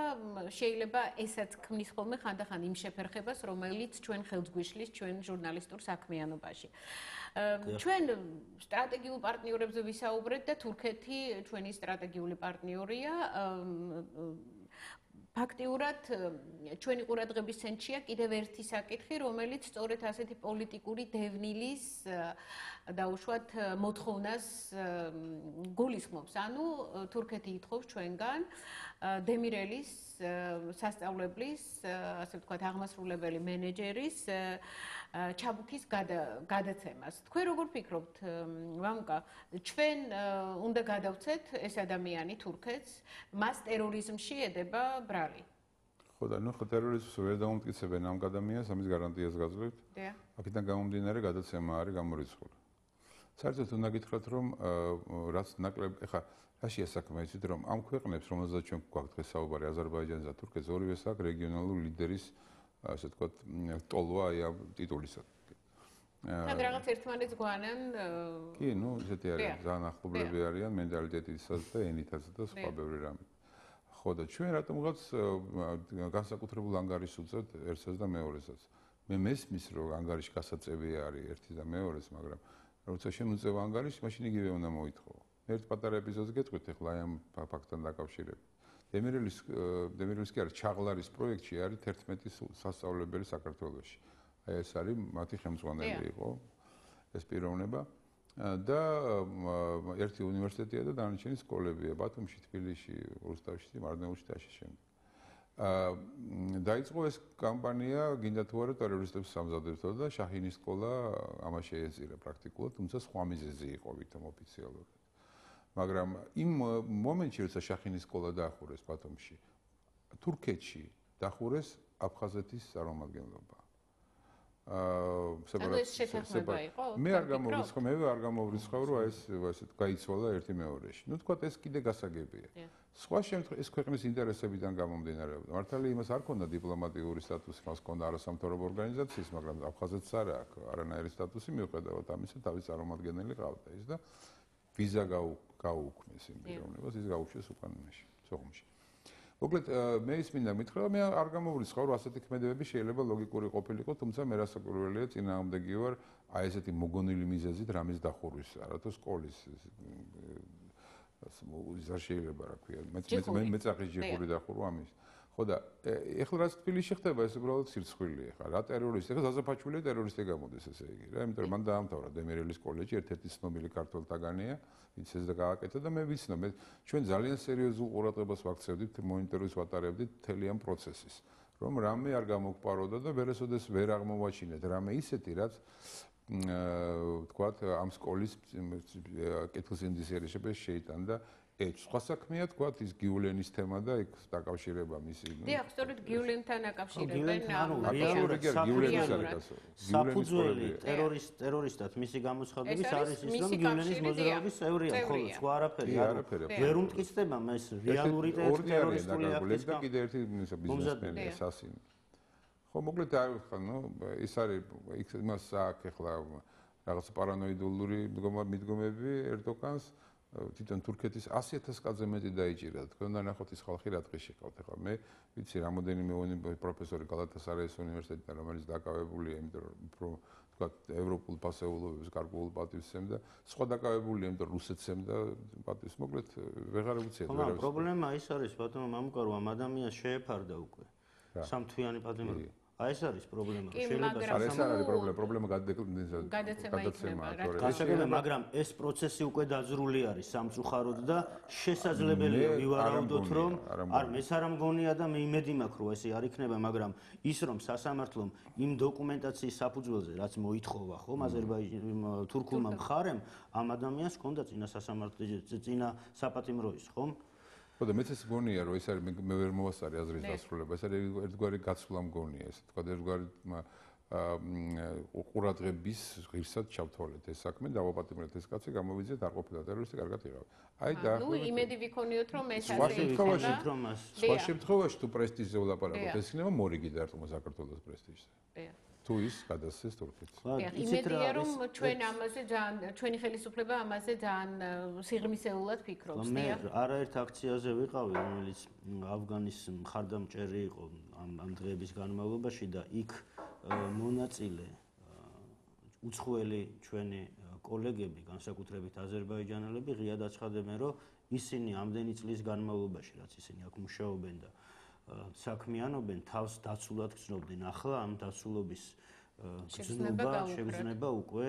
Speaker 1: შეიძლება ესაც ქმნის ხოლმე ხანდახან იმ შეფერხებას რომელიც ჩვენ ხელს გვიშლის ჩვენ ჟურნალისტურ საქმიანობაში ჩვენ სტრატეგიულ პარტნიორებზე ვისაუბრეთ და თურქეთი ჩვენი სტრატეგიული პარტნიორია ფაქტიურად ჩვენი ყურადღების ცენტრშია კიდევ ერთი საკითხი, რომელიც სწორედ ასეთი პოლიტიკური დევნილის დაუშვათ მოთხოვნას გულისხმობს. ანუ თურქეთი ითხოვს ჩვენგან დემირელის სასწავლებლის, ასე ვთქვათ, აღმასრულებელი მენეჯერის ჩაბუქის გადაცემას. თქვენ როგორ ფიქრობთ, ვამკა, ჩვენ უნდა გადავცეთ ეს ადამიანი თურქეთს, მას ტერორიზმში ედება ბრალი?
Speaker 2: ხო და ნუ ტერორიზმს ვერ დაუმტკიცებენ ამ ადამიანს, ამის გარანტიას გაძლევთ. აქედან გამომდინარე გადაცემა არის გამორიცხული. საერთოდ უნდა გითხრათ, რომ რაც ნაკლებ, ეხლა რაშია საქმე, იცით, რომ ამ ქვეყნებს, რომელზეც ჩვენ გვაქვს დღეს საუბარი, აზერბაიჯანსა და თურქეთს, ორივეს აქვს რეგიონალური ლიდერის, ასე ვთქვათ, ტოლვა აი ამ ტიტულისად.
Speaker 1: თან რაღაც ერთმანეთს გვანან.
Speaker 2: კი, ნუ ისეთი არის, ძალიან ახლობლები არიან მენტალიტეტისაც და ენითაც და სხვა ბევრი რამე. ხო და ჩვენ რატომღაც განსაკუთრებულ ანგარიშს უწევთ ერთსაც და მეორესაც. მე მესმის, რომ ანგარიში გასაწევი არის ერთი და მეორეს, მაგრამ როცა შემოწევა ანგარიში, მაშინ იგივე უნდა მოითხოვო. ერთ პატარა ეპიზოდს გეტყვით ახლა ამ ფაქტთან დაკავშირებით. დემირელის კი არის ჩაღლარის პროექტში არის 11 სასწავლებელი საქართველოში. აი ეს არის მათი ხელმძღვანელი იყო ეს პიროვნება და ერთი უნივერსიტეტია და დანარჩენი სკოლებია ბათუმში, თბილისში, რუსთავში, მარნეულში და ასე შემდეგ. დაიწყო ეს კამპანია გინდა თუ არა ტერორისტებს სამზადებთო და შაჰინის სკოლა ამას შეეწირა პრაქტიკულად, თუმცა სხვა მიზეზი იყო ვითომ ოფიციალურად. მაგრამ იმ მომენტში, როცა შაჰინის სკოლა დაახურეს ბათუმში, თურქეთში დაახურეს აფხაზეთის წარმომადგენლობა. მე არ გამოვრიცხავ, რომ ეს ასეთ გაიცვალა ერთი მეორეში. ნუ თქვა ეს კიდე გასაგებია. სხვა შემთხვევაში ეს ქვეყნის ინტერესებიდან გამომდინარეობდა. მართალია იმას არ ქონდა დიპლომატიური სტატუსი, მას ქონდა არასამთავრობო ორგანიზაციის, მაგრამ აფხაზეთს არ აქვს არანაირი სტატუსი, მიუხედავად ამისა, თავის წარმომადგენელი ყავდა ის და ვიზა გაუქმეს იმ პიროვნებას, ის გაუშვეს უკანონოში, სოხუმში. მოკლედ მე ის მინდა მითხრა, მე არ გამოვრიცხავ, რომ ასეთი ქმედებები შეიძლება ლოგიკური ყოფილიყო, თუმცა მე რასაკვირველია წინააღმდეგი ვარ აი ესეთი მოგონილი მიზეზით რამის დახურვისა, რატო სკოლის ის არ შეიძლება რა ქვია, მე წახის ჯიხური დახურვა ამის. ხო და ეხლა რაც თბილისში ხდება, ეს უბრალოდ სირცხვილია ხა. რა ტერორისტი, ეხლა საზაფაჩულია ტერორისტი გამოდის ესე იგი რა, იმიტომ რომ მან დაამთავრა დემირელის კოლეჯი, ერთ-ერთი ცნობილი ქართველთაგანია, ვინც ეს და გააკეთა და მე ვიცნობ, ჩვენ ძალიან სერიოზულ ყურადღებას ვაქცევდით, მონიტორინგს ვატარებდით მთელი ამ პროცესის, რომ რამე არ გამოგვპაროდა და ვერასოდეს ვერ აღმოვაჩინეთ რამე ისეთი, რაც ვთქვათ, ამ სკოლის კეთილსინდისიერიშებას შეიტანდა სხვა საქმეა თქვათ ის გიულენის თემა და იქ დაკავშირება მისი.
Speaker 1: დიახ, სწორედ გიულენთან აკავშირებენ.
Speaker 3: საფუძველი ტერორისტად მისი გამოცხადების არის ის, რომ გიულენის მოძრაობის წევრია, ხოლო სხვა არაფერი არ ვერ უმტკიცდება ეს რეალური ტერორისტული აქტის
Speaker 2: და კიდე ერთი ბიზნესმენი სასინი. ხო, მოკლედ ნუ ის არის იმას აქვს ახლა რაღაც პარანოიდული მიდგომები ერდოგანს თვითონ თურქეთის 100,000 კაცზე მეტი დაიჭირა. თქვენ უნდა ნახოთ ის ხალხი რა დღეში ყავთ. ახლა მე ვიცი რამოდენიმე პროფესორი გალათასარაის უნივერსიტეტიდან, რომელიც დაკავებულია, იმიტომ რომ უფრო თქვა ევროპულ ფასეულობებს გარკვეულ პატივს ემდა, სხვა დაკავებულია, იმიტომ რომ რუსეთს ემდა პატივს. მოკლედ ვეღარ უცეთ
Speaker 3: ვერავის. პრობლემა ის არის, ბატონო მამუკა, რომ ამ ადამიანს შეეფარდა უკვე სამთვიანი პატიმრობა. აი ეს არის პრობლემა,
Speaker 1: შეიძლება
Speaker 2: ეს არ არის პრობლემა
Speaker 1: გადაცემა,
Speaker 3: გასაგებია, მაგრამ ეს პროცესი უკვე დაძრული არის სამწუხაროდ და შესაძლებელია ვივარაუდოთ, რომ არ მეც არ მგონია და მე იმედი მაქვს, რომ ესე არ იქნება, მაგრამ ის რომ სასამართლომ იმ დოკუმენტაციის საფუძველზე, რაც მოითხოვა, ხომ, თურქულმა მხარემ, ამ ადამიანს ჰქონდა წინა წინა საპატიმროის, ხომ?
Speaker 2: ხო და მეც ეს მგონია, რომ ეს არის მე ვერ მოვასწარე აზრის დასრულება, ეს არის ერთგვარი გაცვლა მგონია, ესე თქვა ერთგვარი ყურადღების ღირსად ჩავთვალეთ ეს საქმე, დავაპატიმრეთ ეს კაცი, გამოვიძიეთ არ ყოფილა ტერორისტი, კარგად იღავ. აი და
Speaker 1: ნუ იმედი ვიქონიოთ, რომ ეს
Speaker 2: სხვა შემთხვევაში თუ პრესტიჟზე ვლაპარაკობთ, ეს იქნება მორიგი დარტყმა საქართველოს პრესტიჟზე. თუ ის გადასცეს თურქეთს.
Speaker 1: იმედია რომ ჩვენ ამაზე ძალიან ჩვენი ხელისუფლება ამაზე ძალიან სიღრმისეულად ფიქრობს.
Speaker 3: მე არაერთ აქციაზე ვიყავი, რომელიც ავგანის მხარდამჭერი იყო ამ დღეების განმავლობაში და იქ მონაწილე უცხოელი ჩვენი კოლეგები, განსაკუთრებით აზერბაიჯანელები, ღიად აცხადებენ, რომ ისინი ამდენი წლის განმავლობაში, რაც ისინი აქ მუშაობენ და საქმიანობენ, თავს დაცულად გრძნობდნენ. ახლა ამ დაცულობის შეგრძნება უკვე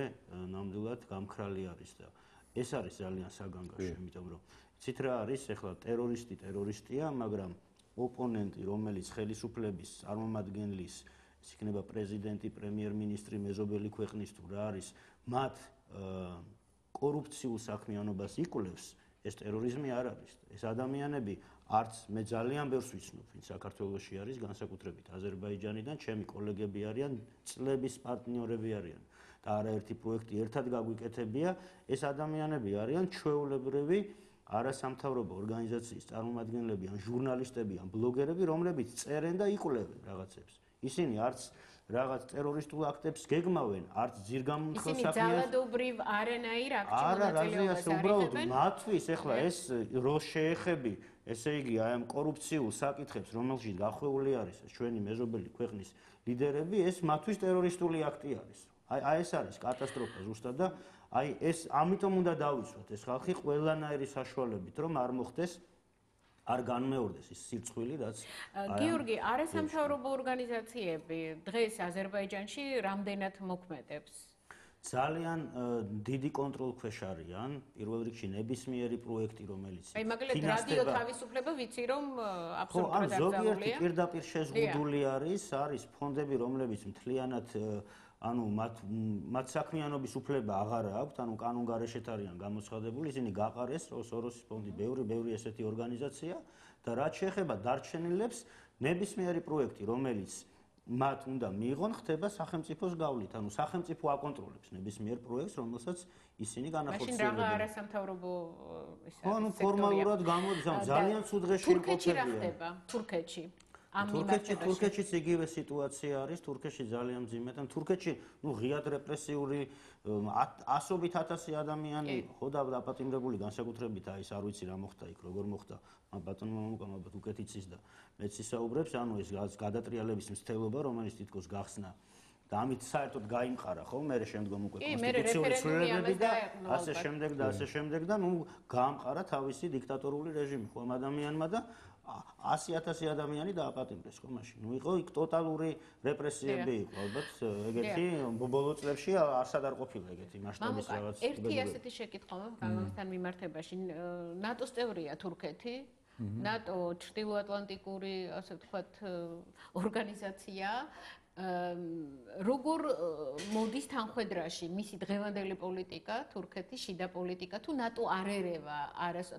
Speaker 3: ნამდვილად გამქრალი არის და ეს არის ძალიან საგანგაშო, იმიტომ რომ იცით რა არის, ეხლა ტერორისტია, მაგრამ ოპონენტი, რომელიც ხელისუფლების წარმომადგენლის, ეს იქნება პრეზიდენტი, პრემიერ-მინისტრი, მეზობელი ქვეყნის თუ რა არის, მათ კორუფციულ საქმიანობას იკვლევს, ეს ტერორიზმი არ არის. ეს ადამიანები არც მე ძალიან ბევრს ვიცნობ, ვინც საქართველოში არის, განსაკუთრებით აზერბაიჯანიდან, ჩემი კოლეგები არიან, წლების პარტნიორები არიან და არაერთი პროექტი ერთად გაგვიკეთებია. ეს ადამიანები არიან ჩვეულებრივი არასამთავრობო ორგანიზაციის წარმომადგენლები, ან ჟურნალისტები, ან ბლოგერები, რომლებიც წერენ და იკვლევენ რაღაცებს. ისინი არც რაღაც ტერორისტულ აქტებს გეგმავენ, არც ძირგამუნხილ საქმეებს.
Speaker 1: ისინი ძალადობრივ არანაირ აქტში
Speaker 3: მონაწილეობას უბრალოდ მათთვის ეხლა ეს რო შეეხები, ესე იგი აი ამ კორუფციულ საკითხებს, რომელშიც გახვეული არის ჩვენი მეზობელი ქვეყნის ლიდერები, ეს მათთვის ტერორისტული აქტი არის. აი ეს არის კატასტროფა ზუსტად და აი ეს ამიტომ უნდა დავიცვათ ეს ხალხი ყველანაირი საშუალებით, რომ არ მოხდეს არ განმეორდეს ის სირცხვილი, რაც
Speaker 1: გიორგი, არასამთავრობო ორგანიზაციები დღეს აზერბაიჯანში რამდენად მოქმედებს?
Speaker 3: ძალიან დიდი კონტროლქვეშ არიან, პირველ რიგში ნებისმიერი პროექტი, რომელიც
Speaker 1: აი მაგალითად რადიო თავისუფლება ვიცი რომ აბსოლუტურად არ
Speaker 3: ზოგიერთი
Speaker 1: ძაღლია.
Speaker 3: პირდაპირ შეზღუდული არის ფონდები, რომლებიც მთლიანად ანუ მათ საქმიანობის უფლება აღარ აქვთ, ანუ კანონგარეშეთ არიან გამოცხადებული, ისინი გაყარეს სოროსის ფონდი, ბევრი ესეთი ორგანიზაცია და რაც შეეხება დარჩენილებს, ნებისმიერი პროექტი, რომელიც მათ უნდა მიიღონ, ხდება სახელმწიფოს გავლით, ანუ სახელმწიფო აკონტროლებს ნებისმიერ პროექტს, რომელსაც ისინი განახორციელებენ.
Speaker 1: მაშინ რა არასამთავრობო ეს არის?
Speaker 3: ანუ ფორმალურად გამოდის, ძალიან ცუდ დღეში იმყოფებიან.
Speaker 1: თურქეთში რა ხდება? თურქეთში
Speaker 3: თურქეთშიც იგივე სიტუაცია არის, თურქეთში ძალიან მძიმედ, ან თურქეთში ღიად რეპრესიული ასობით ათასი ადამიანი ხო დაპატიმრებული, განსაკუთრებით აი ეს არ ვიცი რა მოხდა იქ, როგორ მოხდა, ბატონმა ალბათ უკეთ იცის და მეც ისაუბრებს, ანუ ეს გადატრიალების მცდელობა, რომელიც თითქოს გახსნა და ამით საერთოდ გაიმყარა ხო, მე შემდგომ უკვე კონსტიტუციური ცვლილებები და ასე შემდეგ და გაამყარა თავისი დიქტატორული რეჟიმი ხო ამ ადამიანმა და 100,000 ადამიანი დააპატიმრეს ხო მაშინ. იყო იქ ტოტალური რეპრესიები იყო, ალბათ ეგეთი ბოლო წლებში არსად არ ყოფილა ეგეთი მასშტაბის რაღაც.
Speaker 1: ერთი ასეთი შეკითხვა გამოსთან მიმართებაში, ნატოს წევრია თურქეთი, ნატო ჩრდილოატლანტიკური, ასე ვთქვათ, ორგანიზაცია. როგორ მოდის თანხვედრაში მისი დღევანდელი პოლიტიკა, თურქეთის შიდა პოლიტიკა, თუ ნატო არ ერევა,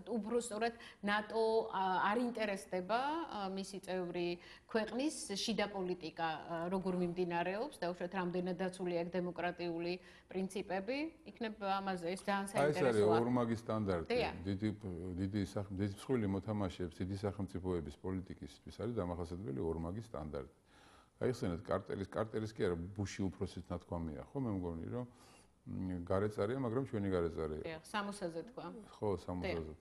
Speaker 1: უფრო სწორად ნატო არ ინტერესდება მისი წევრი ქვეყნის შიდა პოლიტიკა, როგორ მიმდინარეობს და უშუალოდ რამდენად დაცულია აქ დემოკრატიული პრინციპები, იქნება ამაზე ეს ძალიან საინტერესოა.
Speaker 2: ეს არის ორმაგი სტანდარტი, დიდი მსხვილი მოთამაშეებს, დიდი სახელმწიფოების პოლიტიკისთვის არის დამახასიათებელი ორმაგი სტანდარტი. აიხსენეთ კარტელის კი არა ბუში უფროსის ნათქვამია ხო მე მგონი რომ გარეწარია მაგრამ ჩვენი გარეწარია
Speaker 1: 60-ზე თქვა
Speaker 2: ხო 60-ზე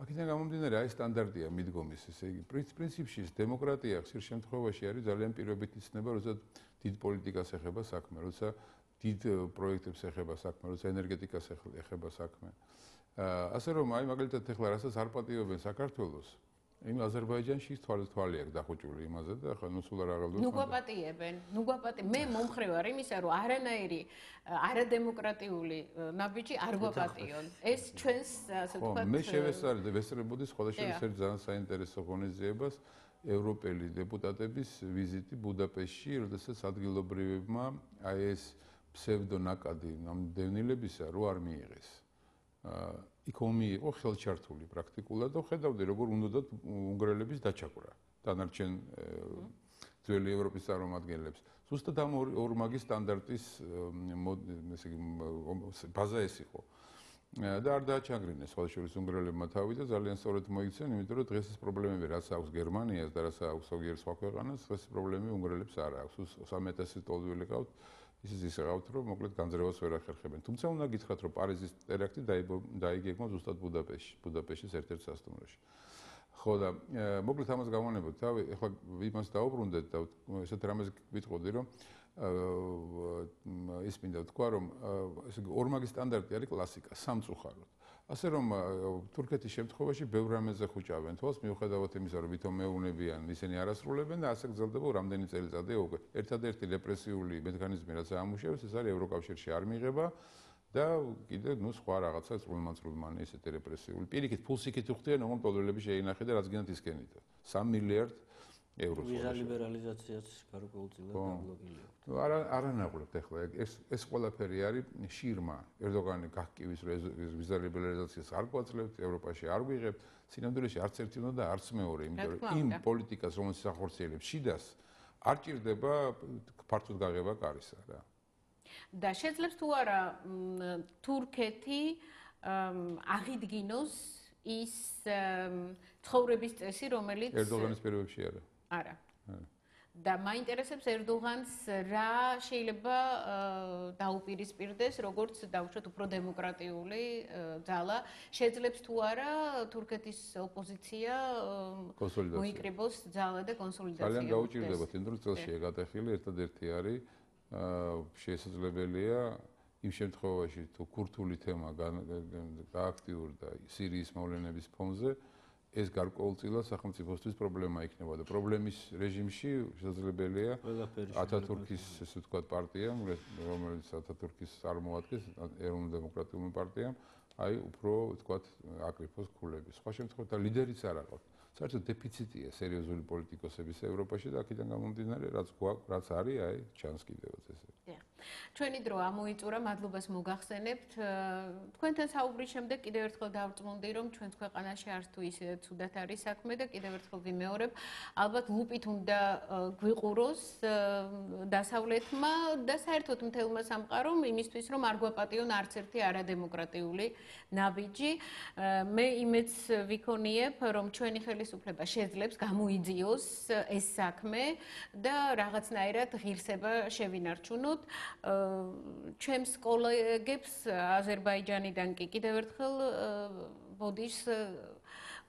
Speaker 2: აქედან გამომდინარე აი სტანდარტია მიდგომის ესე იგი პრინციპში დემოკრატია ხშირ შემთხვევაში არის ძალიან პირობითი ცნება როცა დიდ პოლიტიკას ეხება საქმე როცა დიდ პროექტებს ეხება საქმე როცა ენერგეტიკას ეხება საქმე ასე რომ აი მაგალითად ეხლა რასაც არ პატიობენ საქართველოს იმ აზერბაიჯანში თვალი აქვს დახუჭული იმაზე და ახლა ნუ სულ არ აღელვებს.
Speaker 1: ნუ გვაპატი. მე მომხრე ვარ იმისა, რომ არანაირი არადემოკრატიული ნაბიჯი არ გვაპატიონ. ეს ჩვენს ასე ვთქვათ.
Speaker 2: მე შევესწრებოდი სხვადასხვა ერთ ძალიან საინტერესო ღონისძიებას ევროპელი დეპუტატების ვიზიტი ბუდაპეშტში, როდესაც ადგილობრივებმა აი ეს ფსევდონაკადი ნამდვილებისა რო არ მიიღეს. იქ ომი იყო ხელჩართული პრაქტიკულად და ხედავდი როგორ უნდათ უნგრელების დაჩაკვრა დანარჩენ ძველი ევროპის წარმომადგენლებს. ზუსტად ამ ორმაგი სტანდარტის ესე იგი ბაზა ეს იყო. და არ დააჩანგრინეს სხვადასხვა უნგრელებმა თავი და ძალიან სწორად მოიქცნენ, იმიტომ რომ დღეს ეს პრობლემები რაც აქვს გერმანიას და რაც აქვს ზოგიერთ სხვა ქვეყანას, ეს პრობლემები უნგრელებს არ აქვს. 13,000 ტოლვილი ყავთ. ის ეყავთ რომ მოკლედ განძრევას ვერ ახერხებენ. თუმცა უნდა გითხრათ რომ პარიზის ტერაქტი დაიგეგმა ზუსტად ბუდაპეშტის ერთ-ერთ სასტუმროში. ხო და მოკლედ ამას გავანებოთ თავი, ეხლა იმას დაუბრუნდეთ და ესეთ რამეს ვიტყოდი რომ ის მინდა ვთქვა რომ ესე იგი ორმაგი სტანდარტი არის კლასიკა, სამწუხაროდ. ასე რომ თურქეთის შემთხვევაში ბევრ რამეზე ხუჭავენ თვალს, მიუხედავად იმისა, რომ ვითომ მეუბნებიან, ისინი არასრულებენ და ასე გრძელდება რამდენი წელიწადია უკვე. ერთადერთი რეპრესიული მექანიზმი, რაც ამუშავებს, ეს არის ევროკავშირში არ მიიღება და კიდე სხვა რაღაცა სრულმანწრულმანი ესეთი რეპრესიული. პირიქით, ფულს იქით უხდიან, ოღონდ პოლონელები შეინახეთ და რაც გინდათ ისკენით. 3 მილიარდ ევროს.
Speaker 3: ვიზა ლიბერალიზაციაც გარკვეულწილად დაბლოკილია.
Speaker 2: არანაკლებ ახლა ეს ყველაფერი არის შირმა. ერდოგანი გაგკივის რომ ეს ვიზა ლიბერალიზაციას არ გვაძლევთ, ევროპაში არ გვიღებთ, სინამდვილეში არც ერთი უნდა და არც მეორე, იმიტომ რომ იმ პოლიტიკას, რომელიც ახორციელებს შიდას, არ ჭირდება ფართოდ გაღება კარისა რა.
Speaker 1: და შეძლებს თუ არა თურქეთი აღიდგინოს ის ცხოვრების წესი, რომელიც
Speaker 2: ერდოგანის პირობებში არა.
Speaker 1: არა. და მაინტერესებს ერდოგანს რა შეიძლება დაუპირისპირდეს, როგორც დავუშვათ უფრო დემოკრატიული ძალა, შეძლებს თუ არა თურქეთის ოპოზიცია მოიკრიბოს ძალა და კონსოლიდაცია.
Speaker 2: ძალიან გაუჭირდებათ, იმ დროს წელშია გატეხილი, ერთადერთი არის შესაძლებელია იმ შემთხვევაში თუ ქურთული თემა გააქტიურდა სირიის მოვლენების ფონზე, ეს გარკვეულწილად სახელმწიფოსთვის პრობლემა იქნება და პრობლემის რეჟიმში შესაძლებელია ათათურქის ესე ვთქვათ პარტიამ, რომელიც ათათურქის წარმოადგენს ეროვნულ-დემოკრატიულ პარტიამ, აი უფრო ვთქვათ აკრიფოს ქულები. სხვა შემთხვევაში ლიდერიც არ აყავთ. საერთოდ დეფიციტია სერიოზული პოლიტიკოსების ევროპაში და აქედან გამომდინარე, რაც არის, აი ჩანს კიდევაც ესე.
Speaker 1: ჩვენი დრო ამოიწურა, მადლობას მოგახსენებთ. თქვენთან საუბრის შემდეგ კიდევ ერთხელ დავწმუნდი, რომ ჩვენს ქვეყანაში არც თუ ისე ცუდად არის საქმე და კიდევ ერთხელ ვიმეორებ, ალბათ ლუპით უნდა გვიყუროს დასავლეთმა და საერთოდ მთელმა სამყარომ იმისთვის, რომ არ გვაპატიონ არც ერთი არადემოკრატიული ნაბიჯი. მე იმედს ვიქონიებ, რომ ჩვენი ხელისუფლება შეძლებს გამოიძიოს ეს საქმე და რაღაცნაირად ღირსება შევინარჩუნოთ. ჩემს კოლეგებს აზერბაიჯანიდან კი კიდევ ერთხელ ბოდიშს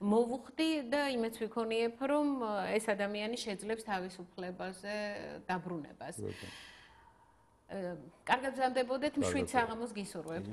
Speaker 1: მოვუხდი და იმეც ვიქონიებ, რომ ეს ადამიანი შეძლებს თავისუფლებაზე დაბრუნებას. კარგად გზამდებოდეთ, მშვიდ საღამოს გისურვებთ.